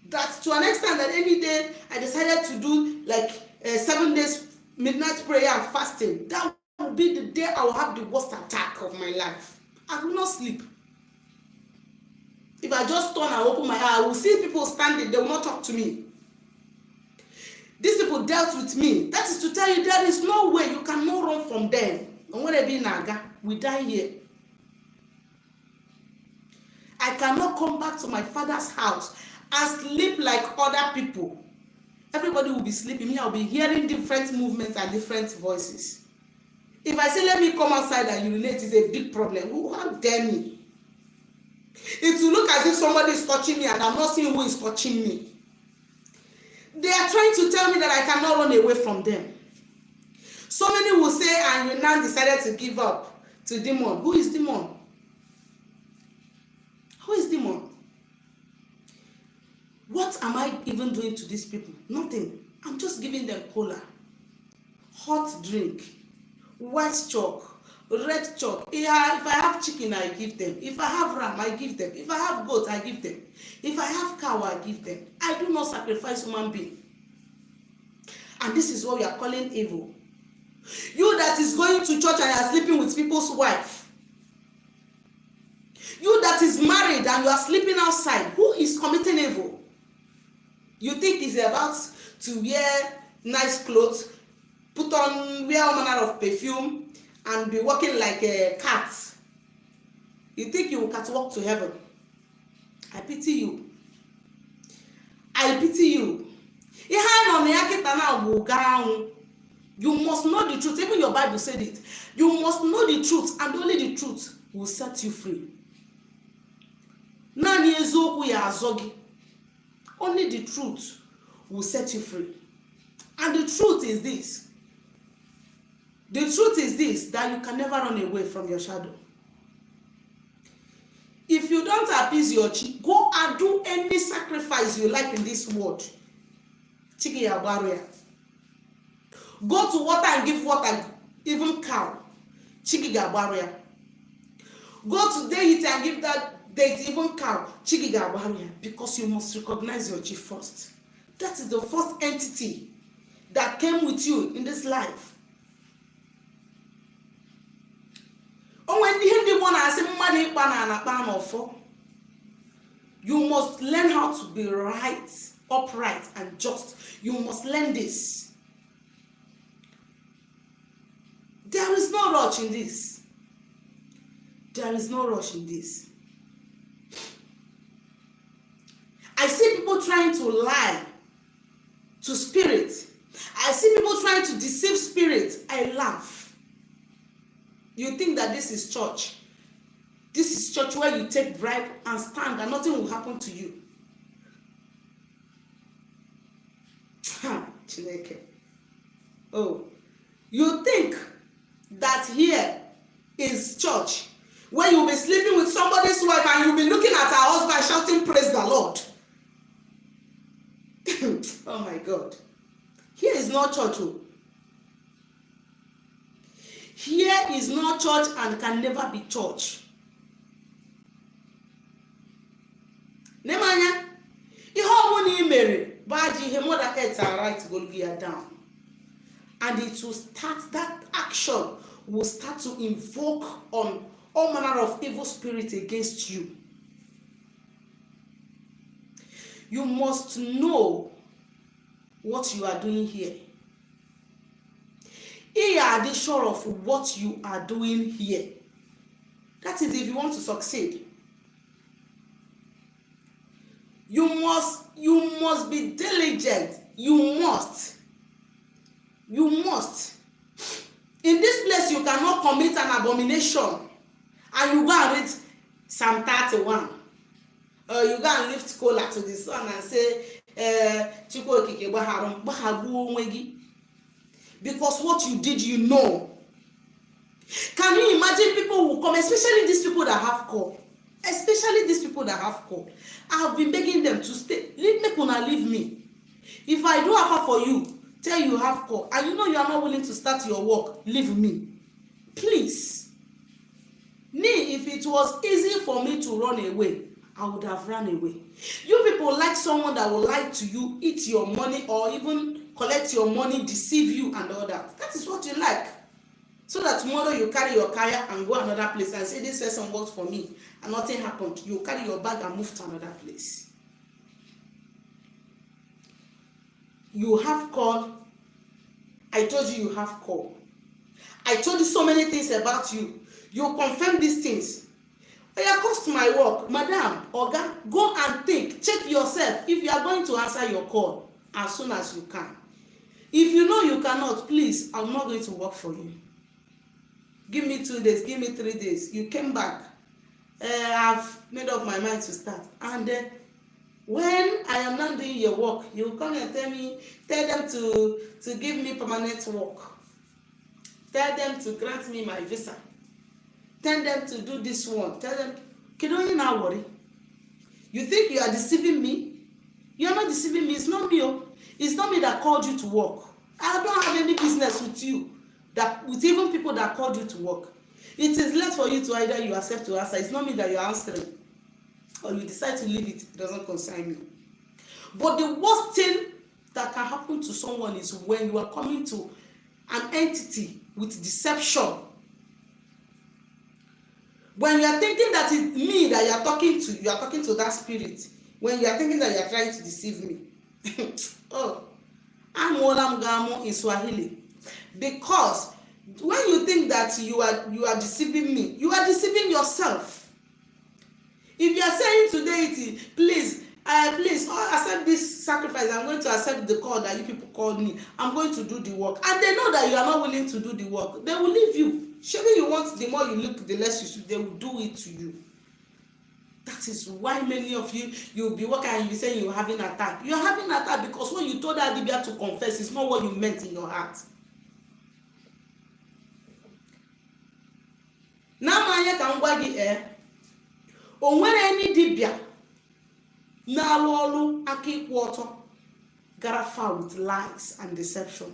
That to an extent that any day I decided to do like 7 days midnight prayer and fasting. That would be the day I will have the worst attack of my life. I will not sleep. If I just turn and open my eye, I will see people standing. They will not talk to me. These people dealt with me. That is to tell you there is no way you cannot run from them. Onye Uwa na-aga, we die here. I cannot come back to my father's house and sleep like other people. Everybody will be sleeping. Me, I'll be hearing different movements and different voices. If I say, let me come outside and urinate, it's a big problem. How dare me? It will look as if somebody is touching me and I'm not seeing who is touching me. They are trying to tell me that I cannot run away from them. So many will say, and you now decided to give up to demon. Who is demon? Who is demon? What am I even doing to these people? Nothing. I'm just giving them cola, hot drink, white chalk, red chalk. Yeah, if I have chicken, I give them. If I have ram, I give them. If I have goat, I give them. If I have cow, I give them. I do not sacrifice human being. And this is what we are calling evil. You that is going to church and you are sleeping with people's wife. You that is married and you are sleeping outside. Who is committing evil? You think it's about to wear nice clothes, wear all manner of perfume, and be walking like a cat. You think you will catwalk to heaven? I pity you. I pity you. You must know the truth. Even your Bible said it. You must know the truth, and only the truth will set you free. Only the truth will set you free. And the truth is this. The truth is this, that you can never run away from your shadow. If you don't appease your chi, go and do any sacrifice you like in this world. Chiki ya barrier. Go to water and give water, even cow. Chiki ya barrier. Go to date and give that date, even cow. Chiki ya barrier. Because you must recognize your chi first. That is the first entity that came with you in this life. You must learn how to be right, upright, and just. You must learn this. There is no rush in this. There is no rush in this. I see people trying to lie to spirit. I see people trying to deceive spirit. I laugh. You think that this is church. This is church where you take bribe and stand and nothing will happen to you. Oh, you think that here is church where you'll be sleeping with somebody's wife and you'll be looking at her husband shouting praise the Lord. Oh my God. Here is not church. Here is not church and can never be church. Nemanya, ihe ọbụla I mere baji ihe mother earth and right Golgia down. And it will start, that action will start to invoke on all manner of evil spirit against you. You must know what you are doing here. You are the sure of what you are doing here. That is if you want to succeed. You must be diligent. You must. In this place you cannot commit an abomination and you go and read Psalm 31. Or you go and lift cola to the sun and say, because what you did, you know. Can you imagine people who come, especially these people that have call? Especially these people that have call. I have been begging them to stay. Leave me. If I do offer for you, tell you have call, and you know you are not willing to start your work, leave me. Please. If it was easy for me to run away, I would have run away. You people like someone that will lie to you, eat your money, or even collect your money, deceive you and all that. That is what you like. So that tomorrow you carry your car and go another place and say, this person worked for me and nothing happened. You carry your bag and move to another place. you have call. I told you you have call. I told you so many things about you. You confirm these things. Oya, cost my work, madam, oga, go and think, check yourself if you are going to answer your call as soon as you can. If you know you cannot, please, I'm not going to work for you. Give me 2 days, give me 3 days. You came back. I've made up my mind to start. And when I am not doing your work, you come and tell them to give me permanent work. Tell them to grant me my visa. Tell them to do this one. Tell them, don't you now worry? You think you are deceiving me? You are not deceiving me. It's not me. It's not me that called you to work. I don't have any business with you, with even people that called you to work. It is left for you to either you accept to answer. It's not me that you are answering, or you decide to leave it. It doesn't concern me. But the worst thing that can happen to someone is when you are coming to an entity with deception. When you are thinking that it's me that you are talking to that spirit. When you are thinking that you are trying to deceive me. Oh, I'm Olam Gamo in Swahili. Because when you think that you are deceiving me, you are deceiving yourself. If you are saying to deity, please accept this sacrifice, I'm going to accept the call that you people called me, I'm going to do the work, and they know that you are not willing to do the work, they will leave you. Surely you want, the more you look, the less you should, they will do it to you. That is why many of you will be working and you say you're having an attack. You're having an attack because what you told Adibia to confess is not what you meant in your heart. Now manye ka ngwa gị o nwere any dibia na-alụ ọlụ aka ịkwụ ọtọ gara far with lies and deception.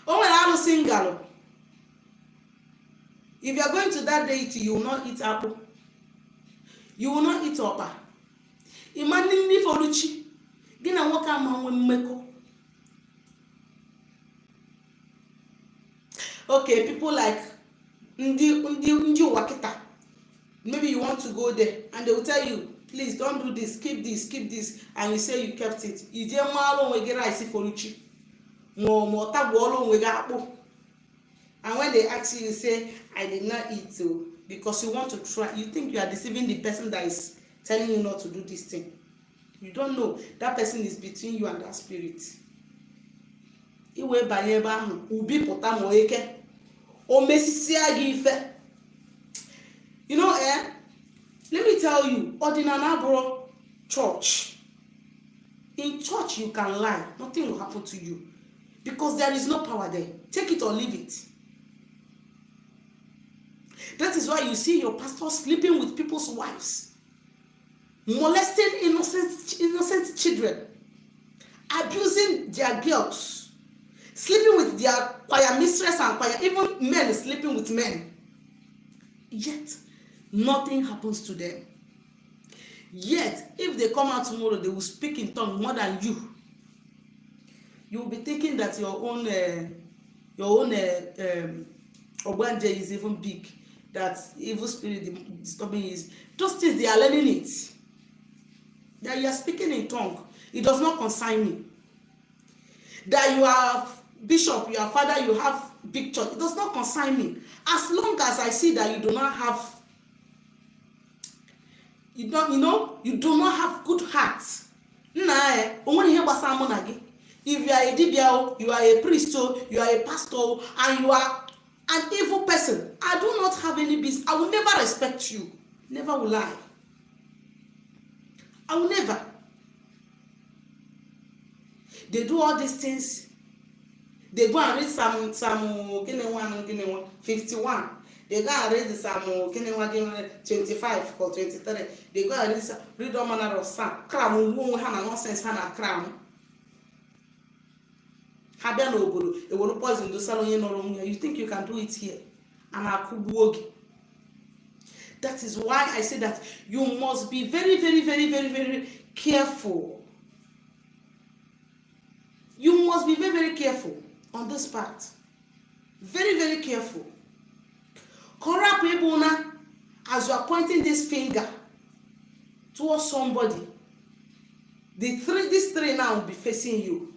O nwere alụsị ngalụ. If you are going to that deity, you will not eat apple. You will not eat ọkpa. Imani ndị foluchi gị na nwoke ama nwe mmekọ. Okay, people like Onye Uwa. Maybe you want to go there and they will tell you, please don't do this, keep this, and you say you kept it. You je malo onwe gị rice foluchi. Mo tabu olo onwe gị akpụ. And when they ask you, you say, I did not eat so, because you want to try. You think you are deceiving the person that is telling you not to do this thing. You don't know. That person is between you and that spirit. Iwe banye ebe ahụ, ubi pụta ma eke. O mesisia gị ife. You know, let me tell you, ordinary church. In church, you can lie. Nothing will happen to you. Because there is no power there. Take it or leave it. That is why you see your pastor sleeping with people's wives, molesting innocent children, abusing their girls, sleeping with their choir mistress and choir, even men sleeping with men. Yet, nothing happens to them. Yet, if they come out tomorrow, they will speak in tongues more than you. You will be thinking that your own Obanje is even big. That evil spirit disturbing is. Those things, they are learning it. That you are speaking in tongue, it does not concern me. That you are bishop, you are father, you have big church, it does not concern me. As long as I see that you do not have, you do not have good heart. If you are a dibia, you are a priest, you are a pastor, and you are an evil person, I do not have any business. I will never respect you. Never will I. I will never. They do all these things. They go and read some 51. They go and read some 25 or 23. They go and read all manner of some cram. Nonsense cram. You think you can do it here? That is why I say that you must be very, very, very, very, very careful. You must be very, very careful on this part. Very, very careful. Corrupt people now, as you are pointing this finger towards somebody, these three now will be facing you.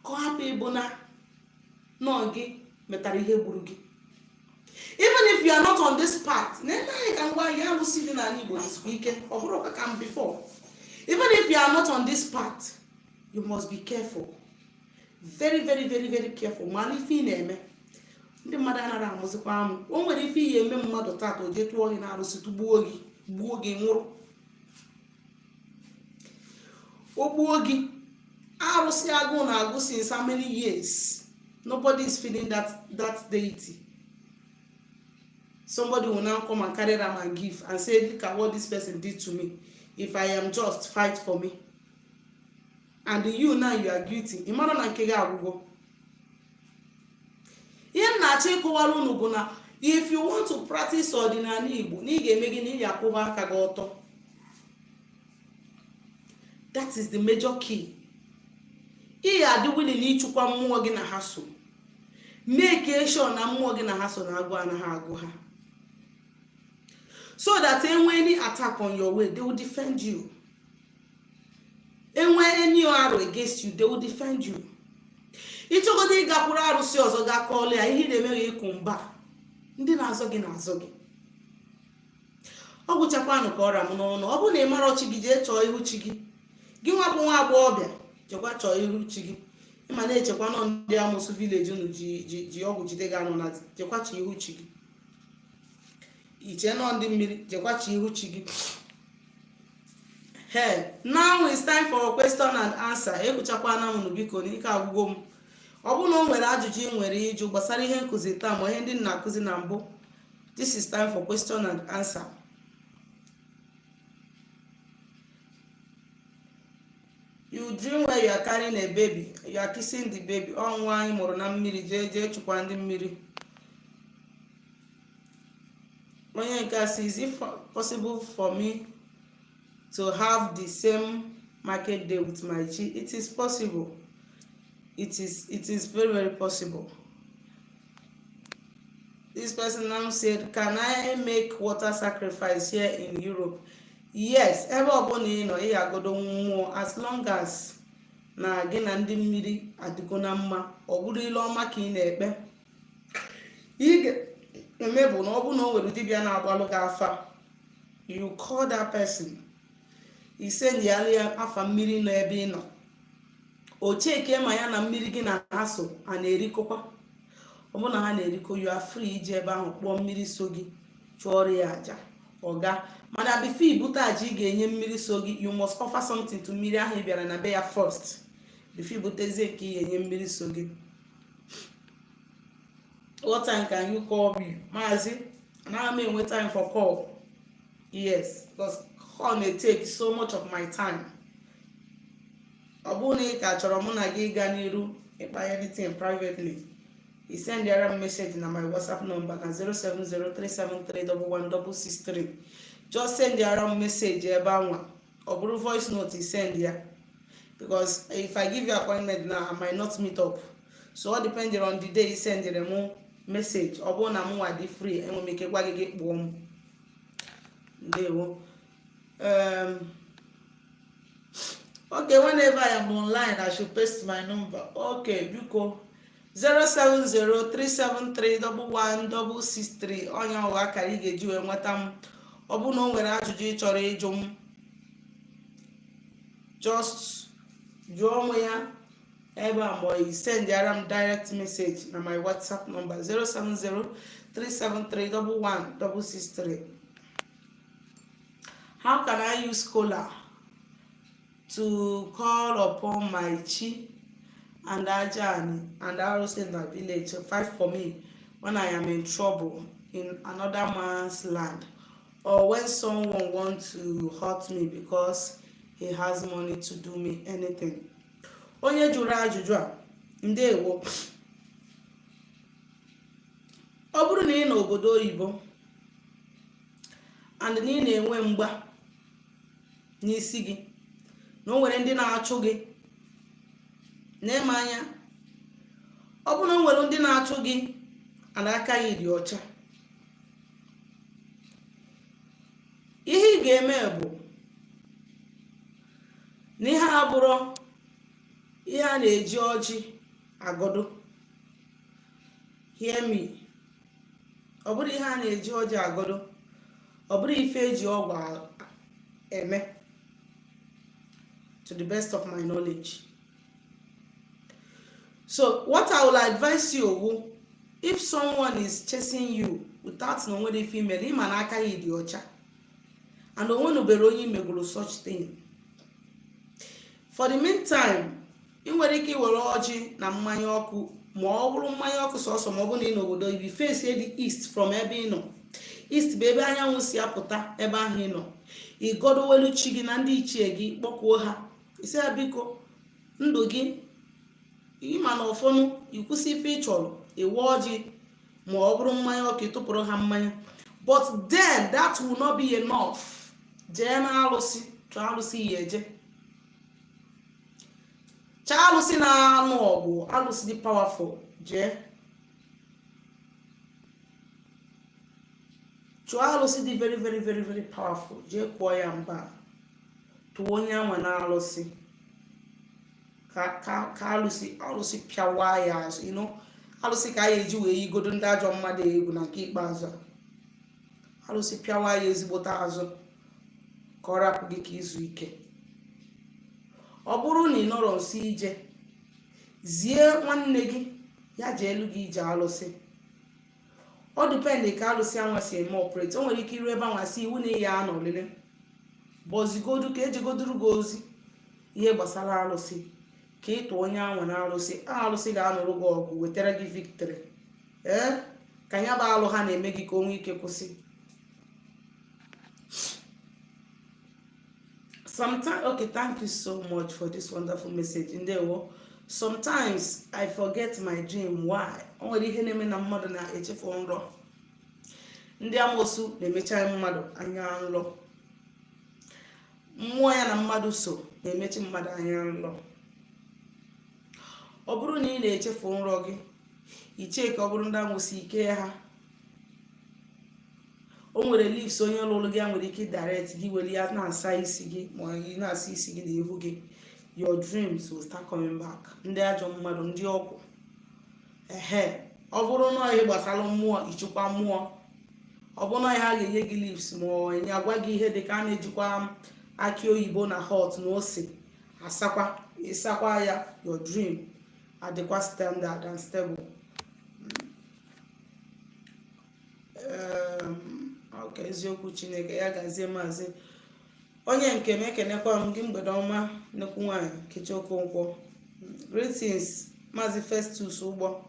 Ka ọ hapụ ịbụ na nọ gị metara ihe gburu gị. Even if you are not on this path, even if you are not on this path, you must be careful. Very, very, very, very careful. Man, if you name ndị mmadụ anaghị amụzikwa amụ. O nwere ife ihe eme mmadụ tata o jee tụọ gị na-arụsị tụgbuo gị nwụrụ. O gbuo gị arụsị agụụ na-agụ since how many years? Nobody is feeling that deity. Somebody will now come and carry them and give and say, look at what this person did to me. If I am just, fight for me. And you now, you are guilty. Imagine na nke ga-agwụgwọ. Ihe m na-achọ ịkọwara unu bụ na if you want to practice ọdịnala Igbo, na ị ga-eme gị na ị ga-akwụba aka gị ọtọ. That is the major key. Ị adị willing ịchụkwa mmụọ gị na ha so. Make sure na mmụọ gị na ha so na agụ anaghị agụ ha. So that any attack on your way, they will defend you. Any arrow against you, they will defend you. Ichogode gakwuru arụsị ọzọ ga-akọọla ya ihe na-eme ịkụ mba. Ndị na-azọ gị na-azọ gị. Ọ gwụchakwanụ ka ọra m n'ọnụ. Ọ bụ na ị mara ọchị gị jee chọọ ihu chi gị. Gị nwa bụ nwa agbọghọbịa, jekwa chọọ ihu chi gị. Ịma na-echekwa nọ ndị amụsụ village unu ji ọgwụ jide gị anụ na jekwa chọọ ihu chi gị. Iche nọ ndị mmiri jekwachi ihu chi gị. Hey, now it's time for question and answer. Ekwuchakwana m biko n'ike agwụgwọ m. Ọ bụ na o nwere ajụjụ ị nwere ịjụ gbasara ihe nkụzi taa ma ihe ndị na-akụzi na mbụ. This is time for question and answer. You dream where you are carrying a baby. You are kissing the baby. Ọ nwa anyị mụrụ na mmiri jee chụkwa ndị mmiri. Onye nke asị, is it possible for me to have the same market day with my chi? It is possible. It is very, very possible. This person now said, can I make water sacrifice here in Europe? Yes, ebe ọbụla ị nọ ị agodo mmụọ as long as na gị na ndị mmiri adịgo na mma, ọ bụrụ ile ọma ka ị na-ekpe. Eme bụ na ọ bụ na o nwere dibịa na-agbalụ gị afa, you call that person, i send ya afa mmiri nọ ebe ị nọ, o cheke ma ya na mmiri gị na ha so a na-erikọkwa. Ọ bụ na ha na-erikọ, you are free iji ebe ahụ kpọọ mmiri so gị chụọrọ ya aja ọga. Mana before ibute aja ị ga-enye mmiri so gị, you must offer something to mmiri ahụ ị bịara na be ya first before ibutezie nke ị ga-enye mmiri so gị. What time can you call me? Mazi, and I may wait time for call. Yes, because call may take so much of my time. Abuni ka chọrọ mụ na gị gaa n'iru ịkpa anything privately. He send a message na my WhatsApp number na 07037311663. Just send a message ebe anwa. Ọ bụrụ voice note he send ya. Because if I give you appointment now, I might not meet up. So all depending on the day he send the message. Ọ bụrụ na mụ dị free, enwe m ike gwa gị kpọọ m. Ndewo. Okay, whenever I am online, I should paste my number. Okay, biko 07037311663. Onye Uwa akara ị ga-eji wee nweta m. Ọ bụ na o nwere ajụjụ ị chọrọ ịjụ m, just jụọ m ya ebe a, ma you send m direct message na my WhatsApp number 07037311663. How can I use Kola to call upon my chi and Ajani and Aros in my village to fight for me when I am in trouble in another man's land, or when someone wants to hurt me because he has money to do me anything? Onye jụrụ ajụjụ a, ndewo. Ọ bụrụ na ị nọ obodo oyibo and na ị na-enwe mgba n'isi gị, na o nwere ndị na-achụ gị, na-eme anya, ọ bụrụ na o nwere ndị na-achụ gị and aka gị dị ọcha, ị ga-eme bụ na ihe a bụrụ ihe a na-eji ọjị agọdọ. Hear me. Ọ bụrụ ihe a na-eji ọjị agọdọ, ọ bụrụ ife eji ọgwụ eme, to the best of my knowledge. So what I will advise you, if someone is chasing you without no nwere female, him and aka ya dị ọcha, and onwenubere onye megoro such thing, for the meantime, ị nwere ike iwere ọjị na mmanya ọkụ, ma ọ bụrụ mmanya ọkụ sọsọ, ma ọ bụrụ na ị n'obodo ibi face the east from ebe ị nọ. East bụ ebe anyanwụ si apụta, ebe ahụ ị nọ. Ị godowelu chi gị na ndị ichie gị, kpọkwuo ha, isi ya biko ndụ gị ịma na ọfọnụ ikwụsị ife ị chọrọ, iwe ọjị ma ọ bụrụ mmanya ọkụ, ịtụpụrụ ha mmanya. But then that will not be enough. Jee na alụsị, chọọ alụsị ya eje. Chaa alụsị na-anụ ọgụ, alụsị dị powerful, jee chụọ alụsị dị very very very very powerful, jee kwụọ ya mba, tụọ onye anwa na alụsị ka alụsị pịawa ya azụ. You know, alụsị ka a eji wee yigodo ndị ajọ mmadụ egwu na nke ikpeazụ. Alụsị pịawa ya ezigbote azụ ka ọ rapụ gị ka izu ike. Ọ bụrụ na ị nọrọ nso ije, zie nwanne gị ya jee elu gị ije alụsị. Ọ dịpendị ka alụsị anwa si eme operate. O nwere ike iru ebe anwa si iwu na ya anọ lele, bọzigodu ka ejigoduru gị ozi ihe gbasara alụsị, ka ịtụ onye anwa na alụsị. Alụsị ga-anụrụ gị ọgụ, wetara gị victory. Ka ya bụ alụ ha na-eme gị ka o nwee ike kwụsị. Sometimes, okay, thank you so much for this wonderful message. Ndewo. Sometimes I forget my dream. Why? O nwere ihe na-eme na mmadụ na-echefu nrọ. Ndị amosu na-emecha mmadụ anya nrọ. Mmụọ ya na mmadụ so na-emechi mmadụ anya nrọ. Ọ bụrụ na ị na-echefu nrọ gị, iche ka ọ bụrụ ndị amosu ike ha. O nwere leaves onye lụrụ gị nwere ike direct gị were ya na-asa isi gị, ma ị na-asa isi gị n'ihu gị. Your dreams will start coming back. Ndị ajọ mmadụ, ndị ọgwụ. Ọ bụrụ na ihe gbasara mmụọ, ichukwa mmụọ. Ọ bụrụ na ihe a ga-enye gị leaves, ma onye agwa gị ihe dị ka a na-ejikwa akị oyibo na hot na ose asakwa, ịsakwa ya, your dream adịkwa standard and stable. Okay, eziokwu Chineke ya gazie maazị onye nke m, ekenekwa m gị mgbede ọma, nnekwu nwanyị Nkechi Okonkwo. Greetings maazị Festus Ugbo.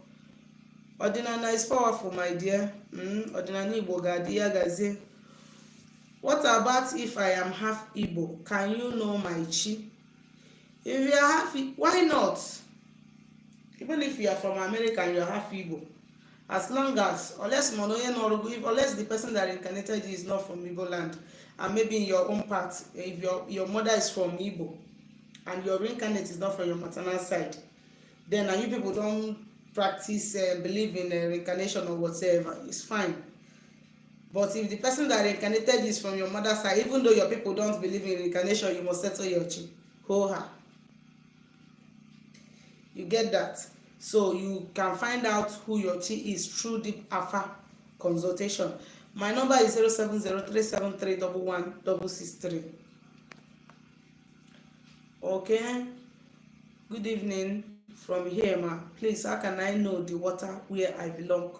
Ọdịnala is powerful my dear. Ọdịnala Igbo ga-adị, ya gazie. What about if I am half Igbo? Can you know my chi? If you are half, why not? Even if you are from America and you are half Igbo, as long as, unless the person that reincarnated you is not from Igbo land, and maybe in your own part, if your mother is from Igbo and your reincarnate is not from your maternal side, then and you people don't practice believe in reincarnation or whatever, it's fine. But if the person that reincarnated is from your mother's side, even though your people don't believe in reincarnation, you must settle your chi. Ho-ha. You get that? So you can find out who your chi is through Deep Alpha consultation. My number is 07037311663. Okay. Good evening from here, ma. Please, how can I know the water where I belong?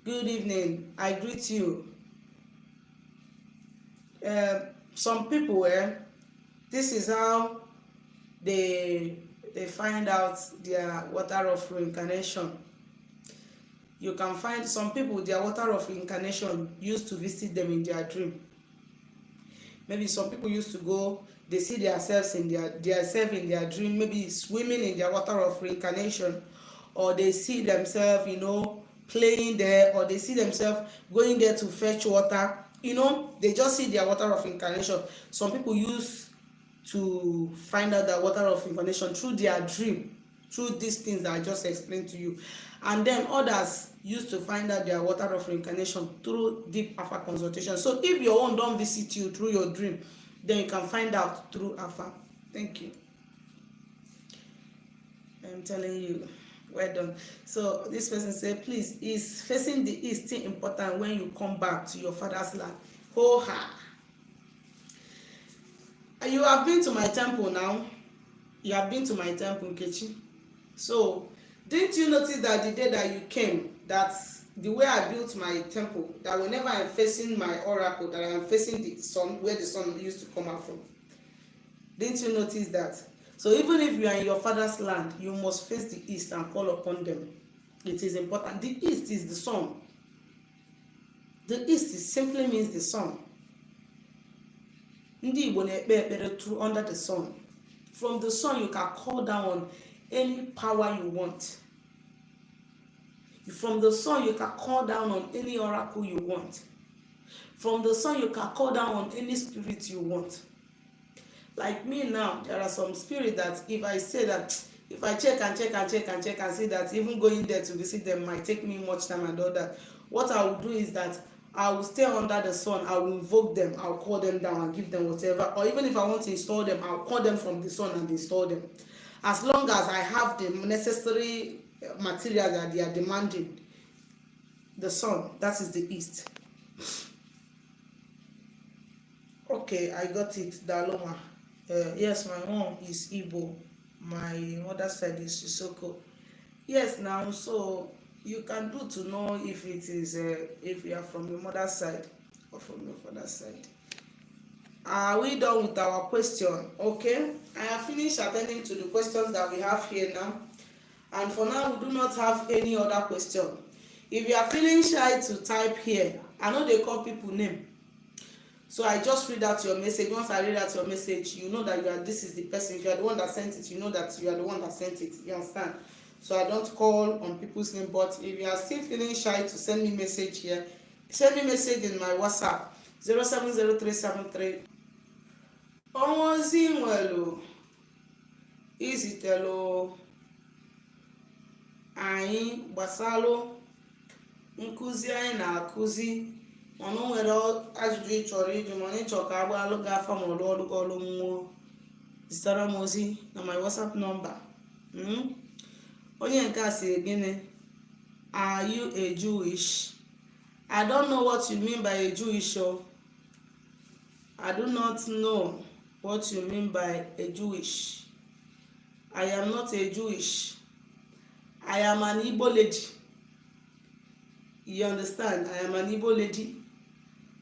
Good evening. I greet you. Some people, this is how they find out their water of reincarnation. You can find some people, their water of reincarnation used to visit them in their dream. Maybe some people used to go, they see themselves in their dream, maybe swimming in their water of reincarnation, or they see themselves, playing there, or they see themselves going there to fetch water. They just see their water of reincarnation. Some people use to find out their water of reincarnation through their dream. through these things that I just explained to you. And then others used to find out their water of reincarnation through deep Alpha consultation. So if your own don't visit you through your dream, then you can find out through Alpha. Thank you. I'm telling you, well done. So this person said, please, is facing the east still important when you come back to your father's land? Oh ha! You have been to my temple now. You have been to my temple, Nkechi. So didn't you notice that the day that you came, that the way I built my temple, that whenever I'm facing my oracle, that I'm facing the sun, where the sun used to come out from? Didn't you notice that? So even if you are in your father's land, you must face the east and call upon them. It is important. The east is the sun. The east simply means the sun. Ndị Igbo na-ekpe ekpere through under the sun. From the sun, you can call down on any power you want. From the sun, you can call down on any oracle you want. From the sun, you can call down on any spirit you want. Like me now, there are some spirits that if I say that, if I check and see that even going there to visit them might take me much time and all that, what I will do is that I will stay under the sun, I will invoke them, I'll call them down and give them whatever, or even if I want to install them, I'll call them from the sun and install them. As long as I have the necessary material that they are demanding. The sun, that is the east. Okay, I got it, Daloma. Yes, my mom is Igbo. My mother's side is Sisoko. Yes, now, so you can do to know if it is if you are from your mother's side or from your father's side. Are we done with our question? Okay, I have finished attending to the questions that we have here now, and for now we do not have any other question. If you are feeling shy to type here, I know they call people name, so I just read out your message. Once I read out your message, you know that you are, this is the person. If you are the one that sent it, you know that you are the one that sent it. You understand? So I don't call on people's name. But if you are still feeling shy to send me message here, send me message in my WhatsApp 070373 Ozi nwelu izitelu anyị gbasalụ nkụzi anyị na-akụzi, mana o nwere ajụjụ ị chọrọ ịjụ, mana ị chọrọ ka agbalụ gị afa ma ọlụ ọrụ mmụọ, zitara m ozi na my WhatsApp number. Onye nke a sị gịnị? Are you a Jewish? I don't know what you mean by a Jewish. I do not know what you mean by a Jewish. I am not a Jewish. I am an Igbo lady. You understand? I am an Igbo lady.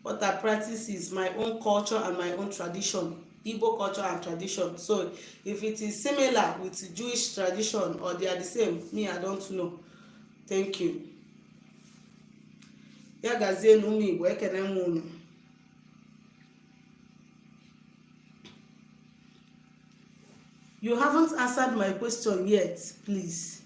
What I practice is my own culture and my own tradition. Igbo culture and tradition. So if it is similar with Jewish tradition or they are the same, me, I don't know. Thank you. Ya gazie n'ụmụ Igbo, ekene m unu. You haven't answered my question yet, please.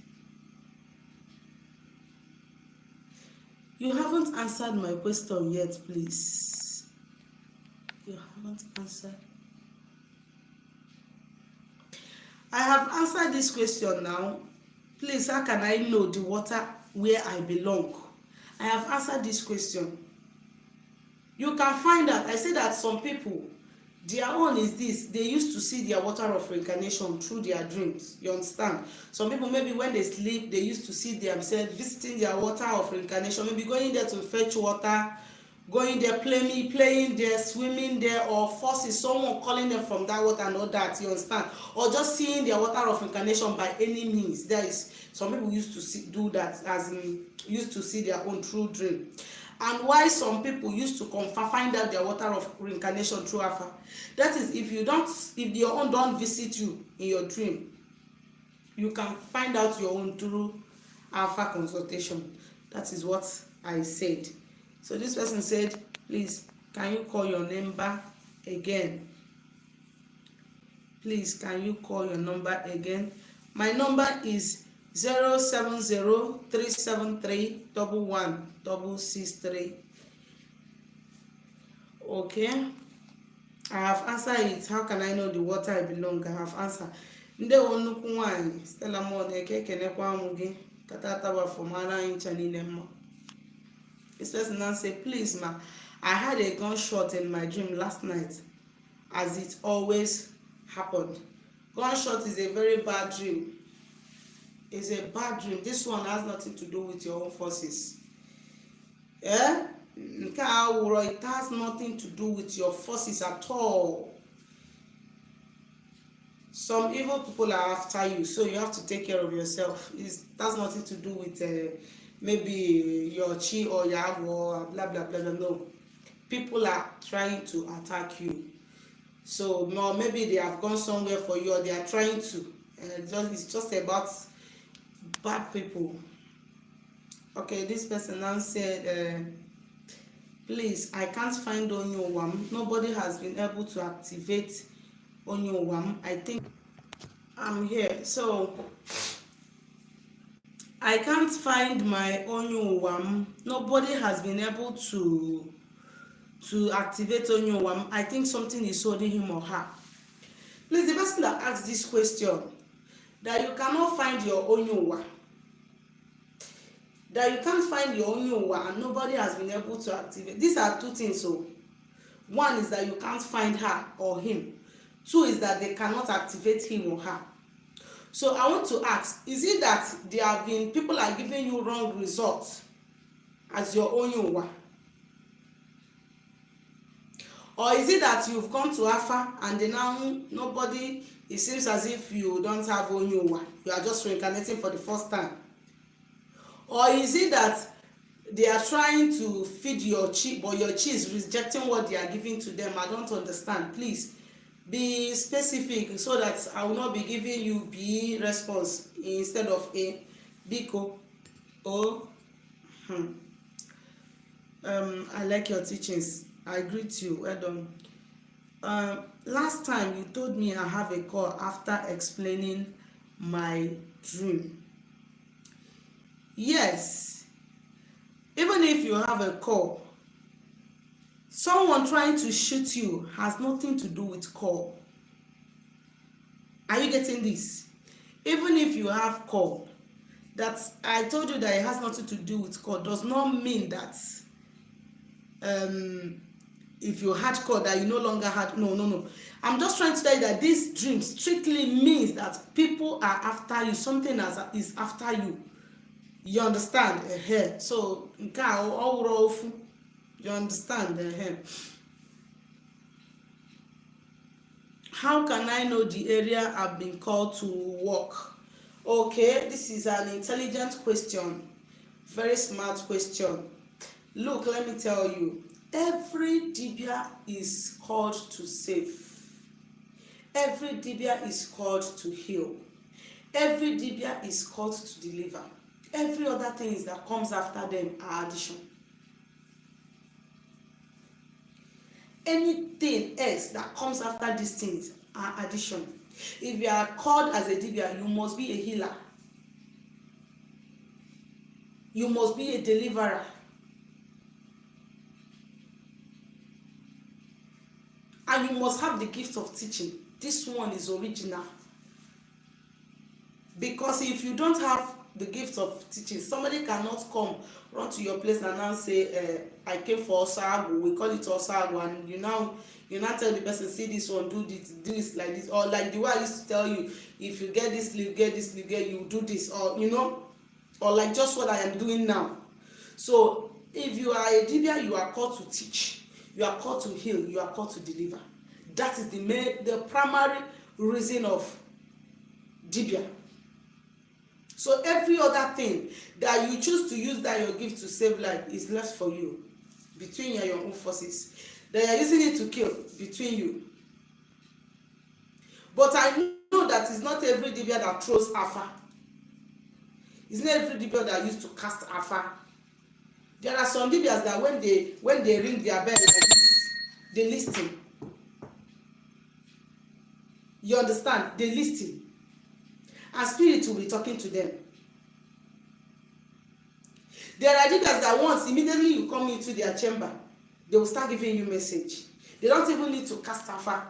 You haven't answered my question yet, please. You haven't answered. I have answered this question now. Please, how can I know the water where I belong? I have answered this question. You can find out. I say that some people, their own is this. They used to see their water of reincarnation through their dreams. You understand? Some people, maybe when they sleep, they used to see themselves visiting their water of reincarnation. Maybe going there to fetch water, going there, playing there, swimming there, or forces someone calling them from that water and all that. You understand? Or just seeing their water of reincarnation by any means. There is some people used to do that, as in used to see their own true dream. And why some people used to find out their water of reincarnation through Alpha. That is, if your own don't visit you in your dream, you can find out your own through Alpha consultation. That is what I said. So this person said, please, can you call your number again? Please, can you call your number again? My number is 070-373-11663. Okay, I have answered it. How can I know the water I belong? I have answered. ndewo nnukwu nwanyị Stella Mod ekenekwa m gị kata ataba fọmara anyị ncha niile mma. This person now say, please ma, I had a gunshot in my dream last night as it always happened. Gunshot is a very bad dream. It's a bad dream. This one has nothing to do with your own forces. Yeah? It has nothing to do with your forces at all. Some evil people are after you, so you have to take care of yourself. It has nothing to do with maybe your chi or your agu or blah blah blah blah. No, people are trying to attack you. So maybe they have gone somewhere for you, or they are trying to. It's just about bad people. Okay, this person now said, please, I can't find Onye Uwa. Nobody has been able to activate Onye Uwa. I think I'm here. So I can't find my Onye Uwa. Nobody has been able to activate Onye Uwa. I think something is holding him or her. Please, the person that asked this question, that you cannot find your Onye Uwa, that you can't find your Onye Uwa and nobody has been able to activate. These are two things. So one is that you can't find her or him. Two is that they cannot activate him or her. So I want to ask, is it that there have been people are giving you wrong results as your Onye Uwa? Or is it that you've gone to Alpha and then now nobody, it seems as if you don't have Onye Uwa, you are just reincarnating for the first time? Or is it that they are trying to feed your chi, but your chi is rejecting what they are giving to them? I don't understand. Please be specific so that I will not be giving you B response instead of A. Biko. Oh. I like your teachings. I greet you. Well done. Last time you told me I have a call after explaining my dream. Yes. Even if you have a call, someone trying to shoot you has nothing to do with call. Are you getting this? Even if you have call, that I told you that it has nothing to do with call does not mean that if you had call that you no longer had. No. I'm just trying to tell you that this dream strictly means that people are after you. Something is after you. You understand? So you understand? How can I know the area I've been called to work? Okay, this is an intelligent question. Very smart question. Look, let me tell you. Every dibia is called to save. Every dibia is called to heal. Every dibia is called to deliver. Every other things that comes after them are addition. Anything else that comes after these things are addition. If you are called as a dibia, you must be a healer. You must be a deliverer. And you must have the gift of teaching. This one is original. Because if you don't have the gift of teaching, somebody cannot come run to your place and now say, I came for Osago. We call it Osago, and you now tell the person, see this one, do this like this, or like the way I used to tell you, if you get this leaf, you do this, or or like just what I am doing now. So if you are a dibia, you are called to teach, you are called to heal, you are called to deliver. That is the primary reason of dibia. So every other thing that you choose to use that your gift to save life is left for you, between you and your own forces. They are using it to kill, between you. But I know that it's not every dibia that throws afa. It's not every dibia that used to cast afa. There are some dibias that when they ring their bell like this, they listen. You understand? They listen. And spirit will be talking to them. There are dibias that once immediately you come into their chamber, they will start giving you message. They don't even need to cast afa.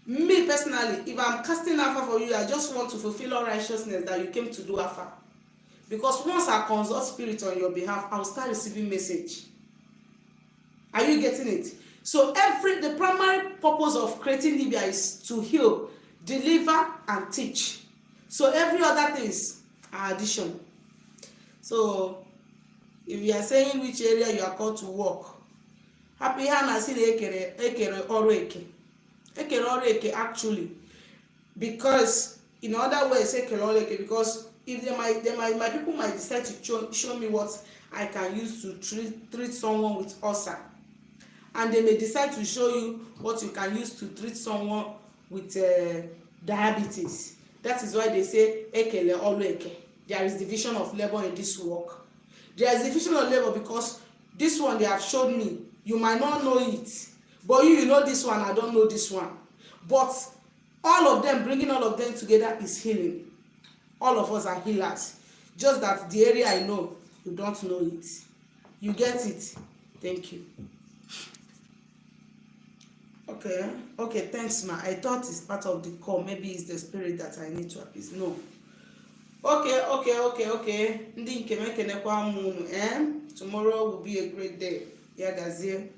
Me personally, if I'm casting alpha for you, I just want to fulfill all righteousness that you came to do alpha. Because once I consult spirit on your behalf, I'll start receiving message. Are you getting it? So the primary purpose of creating Libya is to heal, deliver, and teach. So every other things are addition. So if you are saying which area you are called to work, happy Hannah see the ekere ọrụ eke actually, because in other ways ekere ọrụ eke, because if my people might decide to show me what I can use to treat someone with ulcer, and they may decide to show you what you can use to treat someone with diabetes. That is why they say ekele ọrụ eke. There is division of labor in this work. There is division of labor because this one they have showed me, you might not know it, but you know this one, I don't know this one, but all of them, bringing all of them together is healing. All of us are healers, just that the area I know, you don't know it. You get it? Thank you. Okay, thanks ma. I thought it's part of the call, maybe it's the spirit that I need to appease. No. Okay. Ndị nke m ekenekwa m unu. Tomorrow will be a great day. Ya gazie.